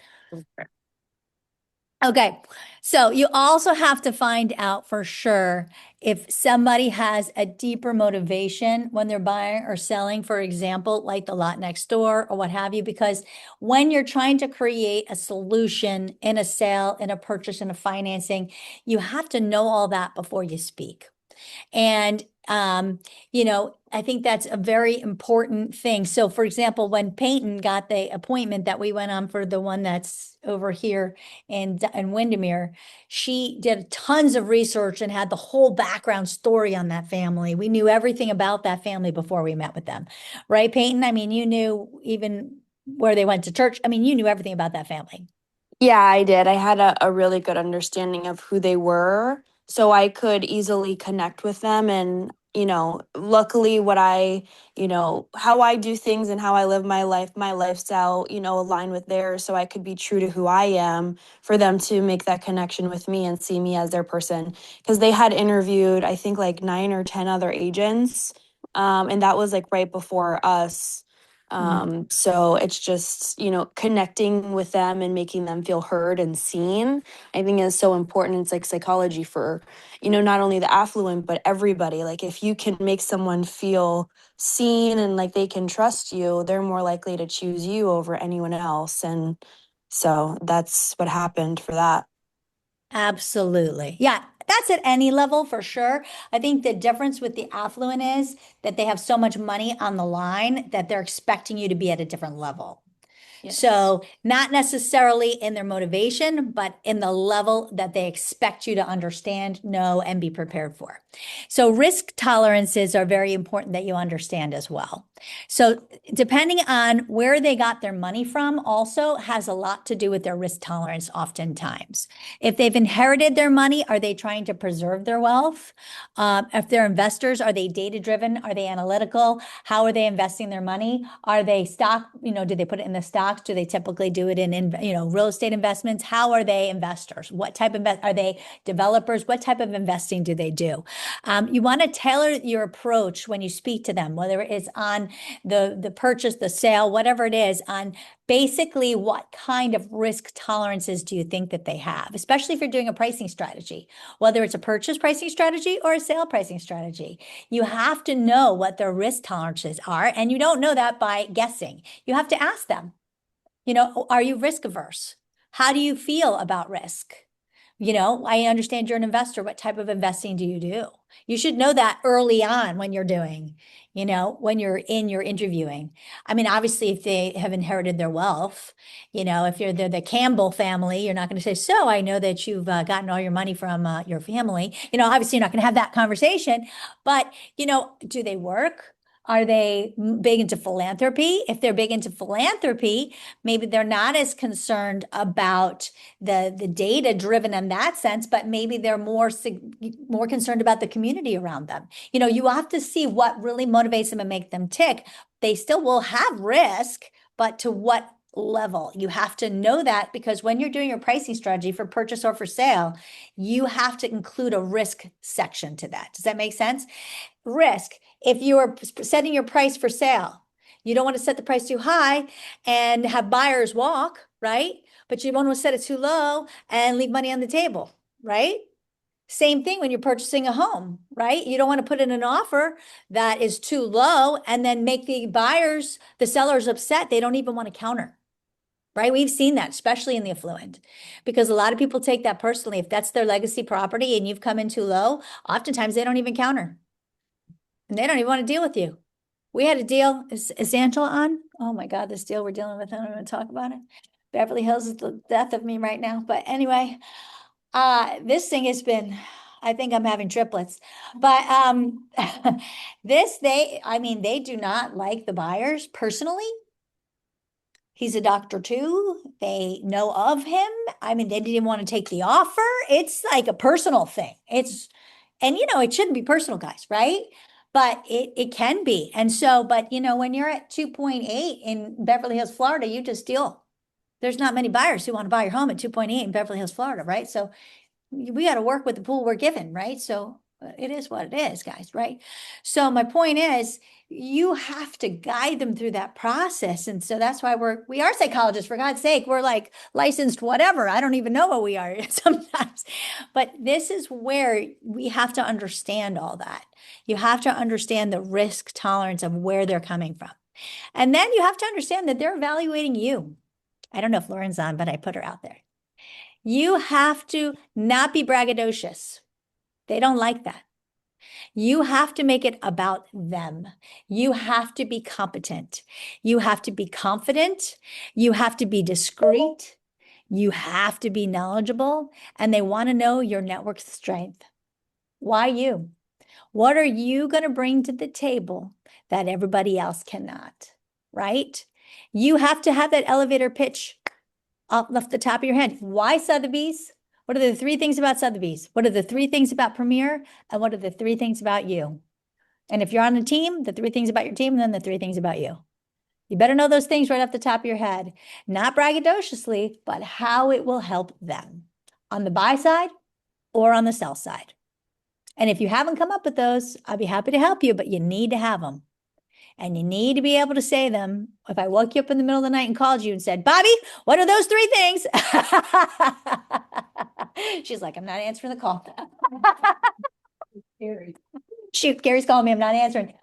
okay, so you also have to find out for sure if somebody has a deeper motivation when they're buying or selling, for example, like the lot next door or what have you, because when you're trying to create a solution in a sale, in a purchase, in a financing, you have to know all that before you speak. And, I think that's a very important thing. So for example, when Peyton got the appointment that we went on for the one that's over here in Windermere, she did tons of research and had the whole background story on that family. We knew everything about that family before we met with them. Right, Peyton? I mean, you knew even where they went to church. I mean, you knew everything about that family. Yeah, I did. I had a really good understanding of who they were, so I could easily connect with them. And, luckily, how I do things and how I live my life, my lifestyle, align with theirs, so I could be true to who I am for them to make that connection with me and see me as their person. Because they had interviewed, I think, like 9 or 10 other agents, and that was like right before us. So it's just, connecting with them and making them feel heard and seen, I think is so important. It's like psychology for, not only the affluent, but everybody. Like if you can make someone feel seen and like they can trust you, they're more likely to choose you over anyone else. And so that's what happened for that. Absolutely. Yeah, that's at any level for sure. I think the difference with the affluent is that they have so much money on the line that they're expecting you to be at a different level. Yes. So not necessarily in their motivation, but in the level that they expect you to understand, know, and be prepared for. So risk tolerances are very important that you understand as well. So depending on where they got their money from also has a lot to do with their risk tolerance oftentimes. If they've inherited their money, are they trying to preserve their wealth? If they're investors, are they data driven? Are they analytical? How are they investing their money? Are they stock, do they put it in the stocks? Do they typically do it in real estate investments? How are they investors? What type of are they developers? What type of investing do they do? You want to tailor your approach when you speak to them, whether it's on the purchase, the sale, whatever it is, on basically what kind of risk tolerances do you think that they have, especially if you're doing a pricing strategy, whether it's a purchase pricing strategy or a sale pricing strategy. You have to know what their risk tolerances are, and you don't know that by guessing. You have to ask them, are you risk averse? How do you feel about risk? I understand you're an investor. What type of investing do you do? You should know that early on when you're doing, when you're in your interviewing. I mean, obviously, if they have inherited their wealth, if you're the Campbell family, you're not going to say, so I know that you've gotten all your money from your family. Obviously, you're not going to have that conversation, but, do they work? Are they big into philanthropy? If they're big into philanthropy, maybe they're not as concerned about the data driven in that sense, but maybe they're more concerned about the community around them. You have to see what really motivates them and make them tick. They still will have risk, but to what level? You have to know that, because when you're doing your pricing strategy for purchase or for sale, you have to include a risk section to that. Does that make sense? Risk. If you are setting your price for sale, you don't want to set the price too high and have buyers walk, right? But you don't want to set it too low and leave money on the table, right? Same thing when you're purchasing a home, right? You don't want to put in an offer that is too low and then make the sellers upset. They don't even want to counter, right? We've seen that, especially in the affluent, because a lot of people take that personally. If that's their legacy property and you've come in too low, oftentimes they don't even counter. And they don't even want to deal with you. We had a deal. Is Angela on? Oh my God, this deal we're dealing with. I don't want to talk about it. Beverly Hills is the death of me right now. But anyway, this thing has been I think I'm having triplets. But I mean, they do not like the buyers personally. He's a doctor too. They know of him. I mean, they didn't want to take the offer. It's like a personal thing. And it shouldn't be personal, guys, right? But it can be. And so, but when you're at 2.8 in Beverly Hills, Florida, you just deal. There's not many buyers who want to buy your home at 2.8 in Beverly Hills, Florida, right? So we got to work with the pool we're given, right? So it is what it is, guys, right? So my point is, you have to guide them through that process. And so that's why we are psychologists, for God's sake. We're like licensed whatever. I don't even know what we are sometimes. But this is where we have to understand all that. You have to understand the risk tolerance of where they're coming from. And then you have to understand that they're evaluating you. I don't know if Lauren's on, but I put her out there. You have to not be braggadocious. They don't like that. You have to make it about them. You have to be competent. You have to be confident. You have to be discreet. You have to be knowledgeable. And they want to know your network strength. Why you? What are you going to bring to the table that everybody else cannot? Right? You have to have that elevator pitch off the top of your head. Why Sotheby's? What are the three things about Sotheby's? What are the three things about Premier? And what are the three things about you? And if you're on a team, the three things about your team, and then the three things about you. You better know those things right off the top of your head, not braggadociously, but how it will help them on the buy side or on the sell side. And if you haven't come up with those, I'll be happy to help you, but you need to have them. And you need to be able to say them. If I woke you up in the middle of the night and called you and said, Bobby, what are those three things? She's like, I'm not answering the call. Gary. Shoot, Gary's calling me. I'm not answering.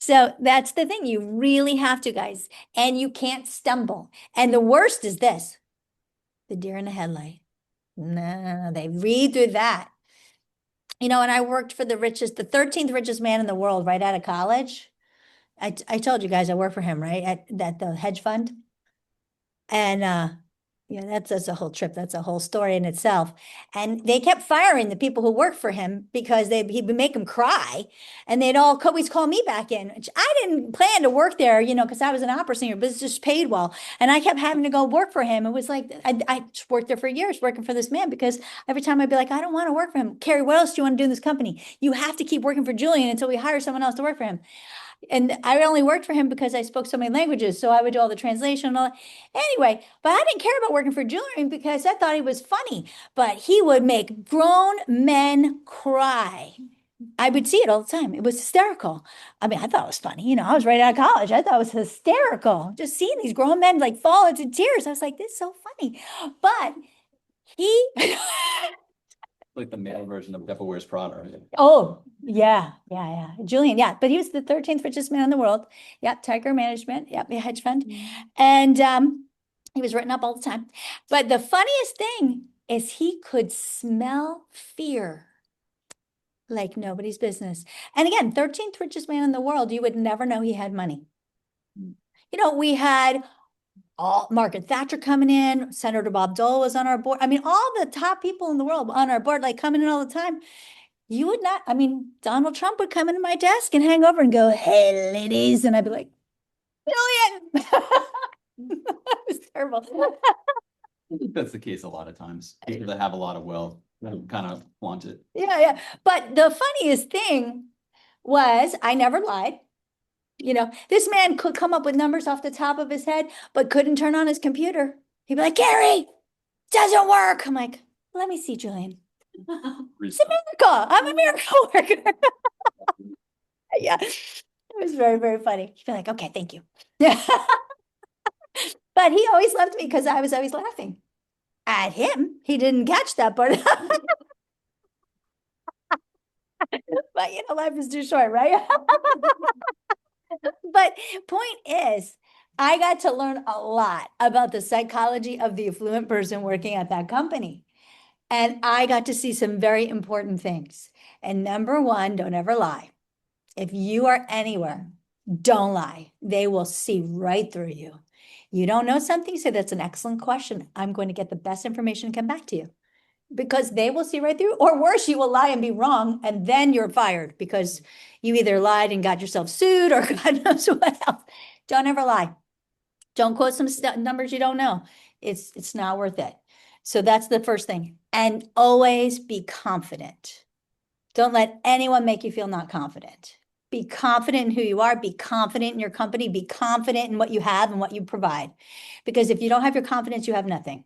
So that's the thing. You really have to, guys. And you can't stumble. And the worst is this, the deer in the headlight. No, they read through that. And I worked for the 13th richest man in the world right out of college. I told you guys I work for him, right? At the hedge fund. And yeah, that's a whole trip. That's a whole story in itself. And they kept firing the people who worked for him because he'd make them cry. And they'd all always call me back in. I didn't plan to work there, because I was an opera singer, but it's just paid well. And I kept having to go work for him. It was like, I worked there for years working for this man because every time I'd be like, I don't want to work for him. Carrie, what else do you want to do in this company? You have to keep working for Julian until we hire someone else to work for him. And I only worked for him because I spoke so many languages. So I would do all the translation and all that. Anyway, but I didn't care about working for Julian because I thought he was funny, but he would make grown men cry. I would see it all the time. It was hysterical. I mean, I thought it was funny. I was right out of college. I thought it was hysterical. Just seeing these grown men like fall into tears. I was like, this is so funny. But he Like the male version of Devil Wears Prada. Right? Oh, yeah. Julian, yeah. But he was the 13th richest man in the world. Yep, Tiger Management. Yep, a hedge fund. And he was written up all the time. But the funniest thing is he could smell fear like nobody's business. And again, 13th richest man in the world, you would never know he had money. We had Margaret Thatcher coming in, Senator Bob Dole was on our board. I mean, all the top people in the world on our board, like coming in all the time. You would not, Donald Trump would come into my desk and hang over and go, hey, ladies. And I'd be like, Julian. It was terrible. I think that's the case a lot of times. People that have a lot of wealth kind of flaunt it. Yeah. But the funniest thing was I never lied. This man could come up with numbers off the top of his head, but couldn't turn on his computer. He'd be like, Gary, doesn't work. I'm like, let me see, Julian. It's a miracle. I'm a miracle worker. Yeah, it was very, very funny. He'd be like, okay, thank you. But he always loved me because I was always laughing at him. He didn't catch that part. But life is too short, right? But point is, I got to learn a lot about the psychology of the affluent person working at that company. And I got to see some very important things. And number one, don't ever lie. If you are anywhere, don't lie. They will see right through you. You don't know something? Say, that's an excellent question. I'm going to get the best information and come back to you. Because they will see right through, or worse, you will lie and be wrong, and then you're fired because you either lied and got yourself sued or God knows what else. Don't ever lie. Don't quote some numbers you don't know. It's not worth it. So that's the first thing. And always be confident. Don't let anyone make you feel not confident. Be confident in who you are. Be confident in your company. Be confident in what you have and what you provide. Because if you don't have your confidence, you have nothing.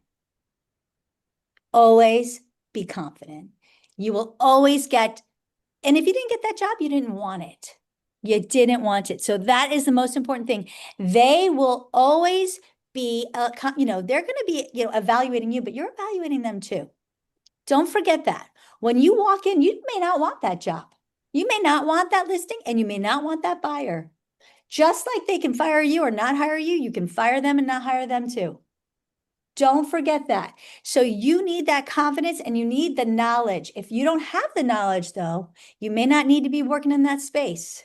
Always be confident. You will always get, and if you didn't get that job, you didn't want it. You didn't want it. So that is the most important thing. They will always be, they're going to be, evaluating you, but you're evaluating them too. Don't forget that. When you walk in, you may not want that job. You may not want that listing, and you may not want that buyer. Just like they can fire you or not hire you, you can fire them and not hire them too. Don't forget that. So you need that confidence and you need the knowledge. If you don't have the knowledge, though, you may not need to be working in that space.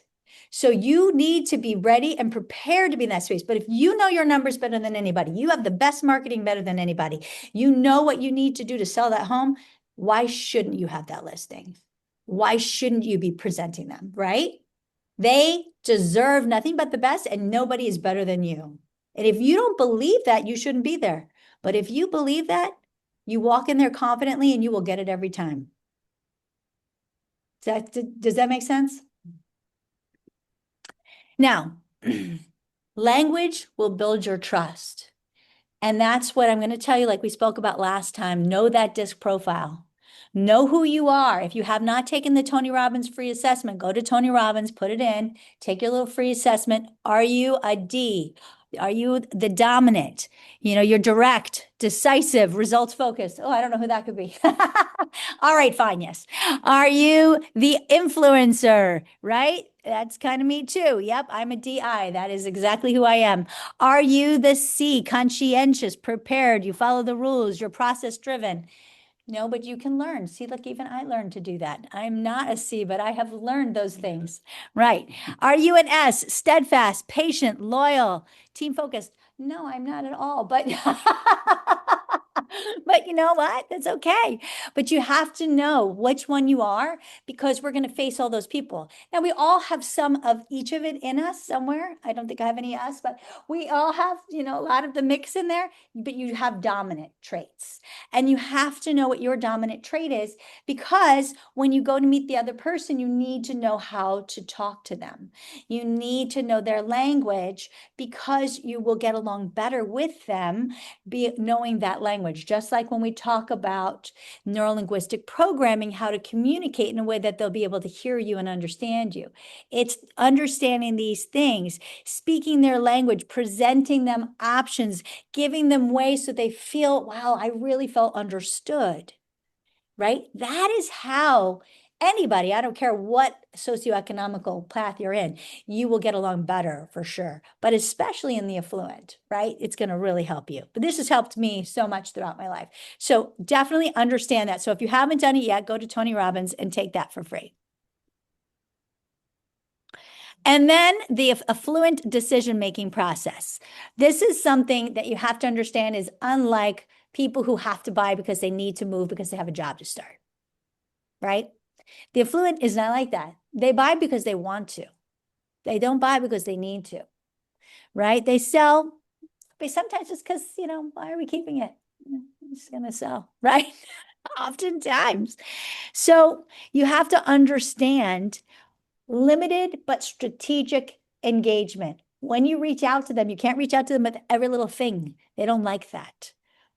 So you need to be ready and prepared to be in that space. But if you know your numbers better than anybody, you have the best marketing better than anybody, you know what you need to do to sell that home, why shouldn't you have that listing? Why shouldn't you be presenting them, right? They deserve nothing but the best, and nobody is better than you. And if you don't believe that, you shouldn't be there. But if you believe that, you walk in there confidently and you will get it every time. Does that make sense? Now, language will build your trust. And that's what I'm going to tell you, like we spoke about last time. Know that disc profile. Know who you are. If you have not taken the Tony Robbins free assessment, go to Tony Robbins, put it in, take your little free assessment. Are you a D? Are you the dominant? You're direct, decisive, results focused. Oh, I don't know who that could be. All right, fine, yes. Are you the influencer, right? That's kind of me too. Yep, I'm a DI. That is exactly who I am. Are you the C, conscientious, prepared? You follow the rules, you're process driven. No, but you can learn. See, look, even I learned to do that. I'm not a C, but I have learned those things. Right. Are you an S, steadfast, patient, loyal, team focused? No, I'm not at all. But but you know what? That's okay. But you have to know which one you are, because we're going to face all those people. Now, we all have some of each of it in us somewhere. I don't think I have any us, but we all have, a lot of the mix in there, but you have dominant traits. And you have to know what your dominant trait is, because when you go to meet the other person, you need to know how to talk to them. You need to know their language, because you will get along better with them, knowing that language. Just like when we talk about neurolinguistic programming, how to communicate in a way that they'll be able to hear you and understand you. It's understanding these things, speaking their language, presenting them options, giving them ways so they feel, wow, I really felt understood, right? That is how anybody, I don't care what socioeconomical path you're in, you will get along better for sure. But especially in the affluent, right? It's going to really help you. But this has helped me so much throughout my life. So definitely understand that. So if you haven't done it yet, go to Tony Robbins and take that for free. And then the affluent decision-making process. This is something that you have to understand is unlike people who have to buy because they need to move because they have a job to start, right? The affluent is not like that. They buy because they want to. They don't buy because they need to, right? They sell, but sometimes just because, why are we keeping it? I'm just going to sell, right? Oftentimes. So you have to understand limited but strategic engagement. When you reach out to them, you can't reach out to them with every little thing. They don't like that.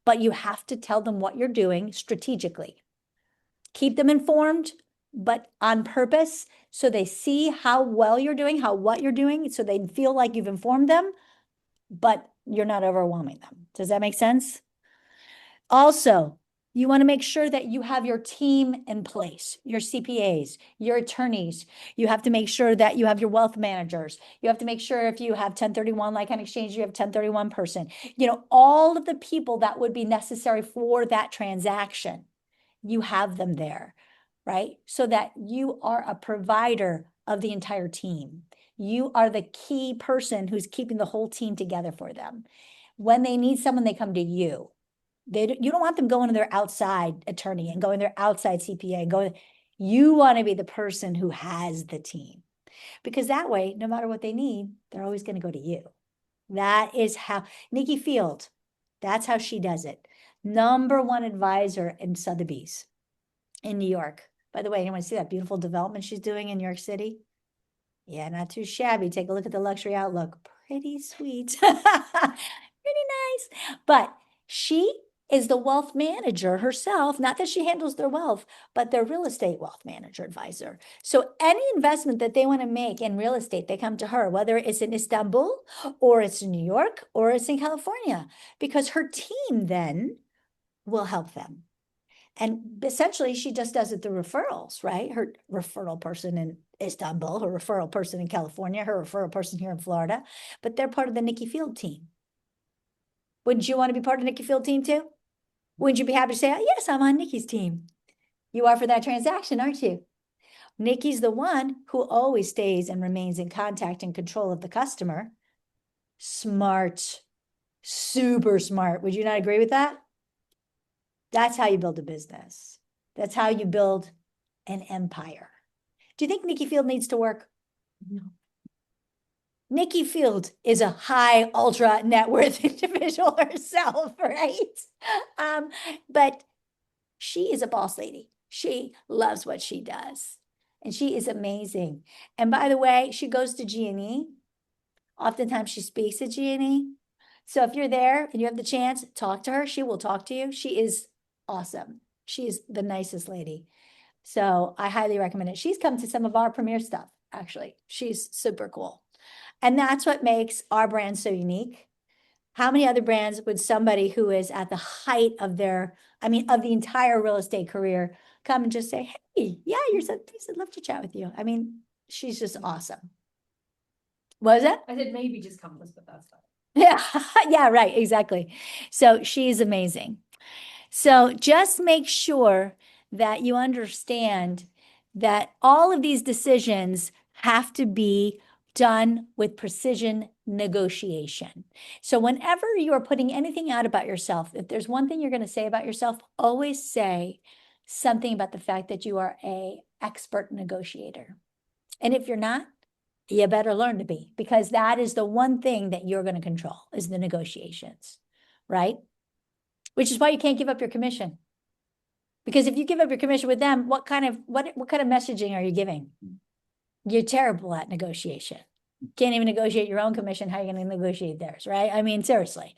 But you have to tell them what you're doing strategically. Keep them informed, but on purpose, so they see how well you're doing, what you're doing, so they feel like you've informed them, but you're not overwhelming them. Does that make sense? Also, you want to make sure that you have your team in place, your CPAs, your attorneys. You have to make sure that you have your wealth managers. You have to make sure if you have 1031 like-kind exchange, you have 1031 person. All of the people that would be necessary for that transaction, you have them there, right? So that you are a provider of the entire team. You are the key person who's keeping the whole team together for them. When they need someone, they come to you. You don't want them going to their outside attorney and going to their outside CPA and going, you want to be the person who has the team. Because that way, no matter what they need, they're always going to go to you. That is how Nikki Field, that's how she does it. #1 advisor in Sotheby's in New York. By the way, anyone see that beautiful development she's doing in New York City? Yeah, not too shabby. Take a look at the luxury outlook. Pretty sweet. Pretty nice. But she is the wealth manager herself. Not that she handles their wealth, but their real estate wealth manager advisor. So any investment that they want to make in real estate, they come to her, whether it's in Istanbul or it's in New York or it's in California, because her team then will help them. And essentially, she just does it through referrals, right? Her referral person in Istanbul, her referral person in California, her referral person here in Florida, but they're part of the Nikki Field team. Wouldn't you want to be part of the Nikki Field team too? Wouldn't you be happy to say, oh, yes, I'm on Nikki's team? You are for that transaction, aren't you? Nikki's the one who always stays and remains in contact and control of the customer. Smart, super smart. Would you not agree with that? That's how you build a business. That's how you build an empire. Do you think Nikki Field needs to work? No. Nikki Field is a high ultra net worth individual herself, right? But she is a boss lady. She loves what she does. And she is amazing. And by the way, she goes to G&E. Oftentimes she speaks at G&E. So if you're there and you have the chance, talk to her. She will talk to you. She is awesome. She is the nicest lady. So I highly recommend it. She's come to some of our premier stuff, actually. She's super cool. And that's what makes our brand so unique. How many other brands would somebody who is at the height of their, of the entire real estate career come and just say, hey, yeah, you're so, I'd love to chat with you. She's just awesome. Was it? I said maybe just come with, but that's fine. Yeah, yeah, right, exactly. So she's amazing. So just make sure that you understand that all of these decisions have to be done with precision negotiation. So whenever you are putting anything out about yourself, if there's one thing you're going to say about yourself, always say something about the fact that you are an expert negotiator. And if you're not, you better learn to be, because that is the one thing that you're going to control is the negotiations, right? Which is why you can't give up your commission. Because if you give up your commission with them, what kind of messaging are you giving? You're terrible at negotiation. Can't even negotiate your own commission. How are you going to negotiate theirs, right? Seriously.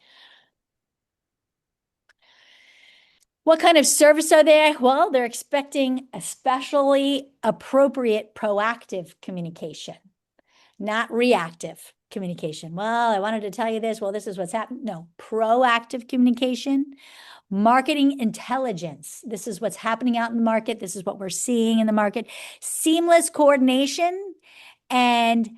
What kind of service are they? Well, they're expecting especially appropriate proactive communication, not reactive communication. Well, I wanted to tell you this. Well, this is what's happening. No, proactive communication. Marketing intelligence. This is what's happening out in the market. This is what we're seeing in the market. Seamless coordination. And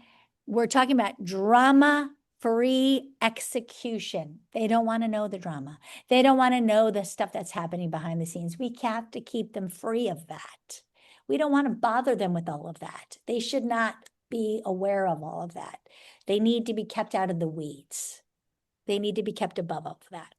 we're talking about drama-free execution. They don't want to know the drama. They don't want to know the stuff that's happening behind the scenes. We have to keep them free of that. We don't want to bother them with all of that. They should not be aware of all of that. They need to be kept out of the weeds. They need to be kept above all of that.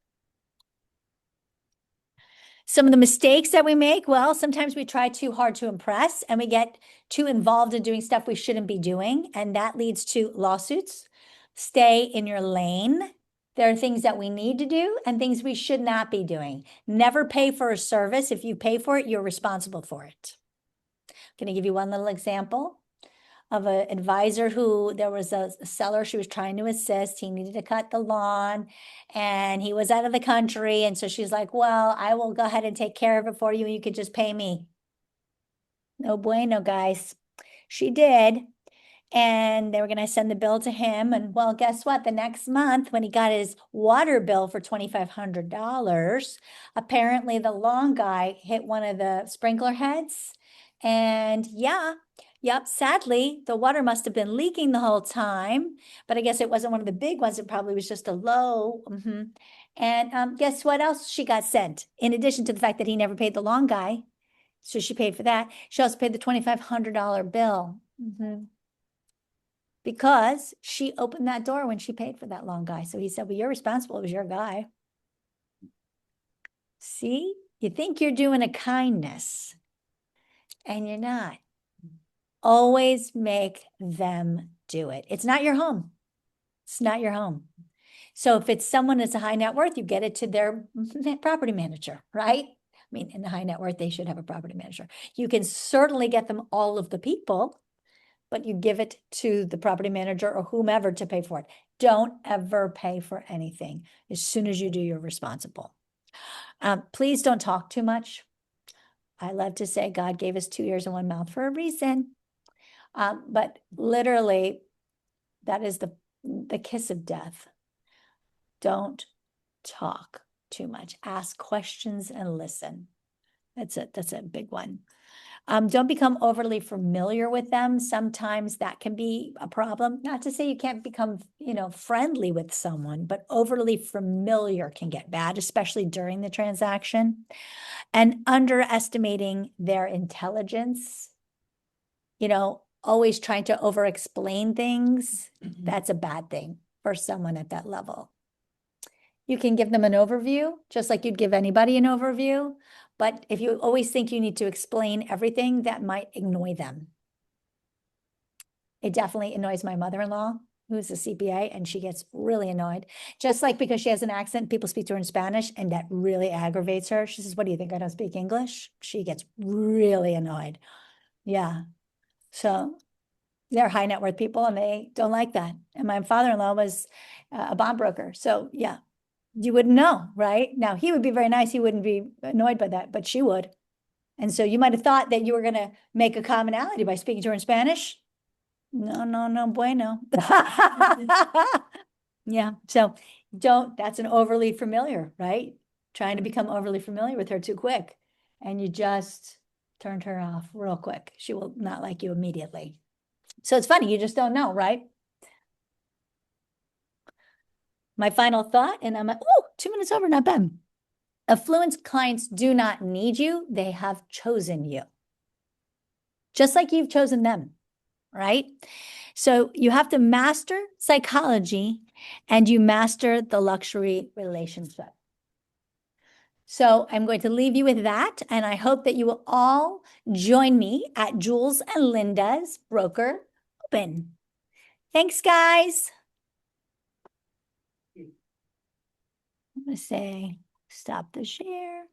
Some of the mistakes that we make, well, sometimes we try too hard to impress and we get too involved in doing stuff we shouldn't be doing, and that leads to lawsuits. Stay in your lane. There are things that we need to do and things we should not be doing. Never pay for a service. If you pay for it, you're responsible for it. I'm going to give you one little example of an advisor who there was a seller she was trying to assist. He needed to cut the lawn and he was out of the country. And so she's like, well, I will go ahead and take care of it for you. You could just pay me. No bueno, guys. She did. And they were going to send the bill to him. And well, guess what? The next month when he got his water bill for $2,500, apparently the lawn guy hit one of the sprinkler heads. And yep, sadly, the water must have been leaking the whole time, but I guess it wasn't one of the big ones. It probably was just a low. And guess what else she got sent? In addition to the fact that he never paid the lawn guy, so she paid for that. She also paid the $2,500 bill. because she opened that door when she paid for that loan guy. So he said, well, you're responsible. It was your guy. See, you think you're doing a kindness and you're not. Always make them do it. It's not your home. It's not your home. So if it's someone that's a high net worth, you get it to their property manager, right? I mean, in the high net worth, they should have a property manager. You can certainly get them all of the people, but you give it to the property manager or whomever to pay for it. Don't ever pay for anything. As soon as you do, you're responsible. Please don't talk too much. I love to say God gave us 2 ears and 1 mouth for a reason. But literally, that is the kiss of death. Don't talk too much. Ask questions and listen. That's a big one. Don't become overly familiar with them. Sometimes that can be a problem. Not to say you can't become, friendly with someone, but overly familiar can get bad, especially during the transaction. And underestimating their intelligence, always trying to over-explain things, that's a bad thing for someone at that level. You can give them an overview, just like you'd give anybody an overview. But if you always think you need to explain everything, that might annoy them. It definitely annoys my mother-in-law, who's a CPA, and she gets really annoyed. Just like because she has an accent, people speak to her in Spanish, and that really aggravates her. She says, what do you think, I don't speak English? She gets really annoyed. Yeah. So they're high net worth people and they don't like that. And my father-in-law was a bond broker. So yeah, you wouldn't know, right? Now he would be very nice. He wouldn't be annoyed by that, but she would. And so you might have thought that you were going to make a commonality by speaking to her in Spanish. No, no, no, bueno. Yeah. So that's an overly familiar, right? Trying to become overly familiar with her too quick. And you just turned her off real quick. She will not like you immediately. So it's funny, you just don't know, right? My final thought, and I'm 2 minutes over, not bad. Affluent clients do not need you. They have chosen you. Just like you've chosen them, right? So you have to master psychology and you master the luxury relationship. So I'm going to leave you with that. And I hope that you will all join me at Jules and Linda's Broker Open. Thanks, guys. I'm going to say, stop the share.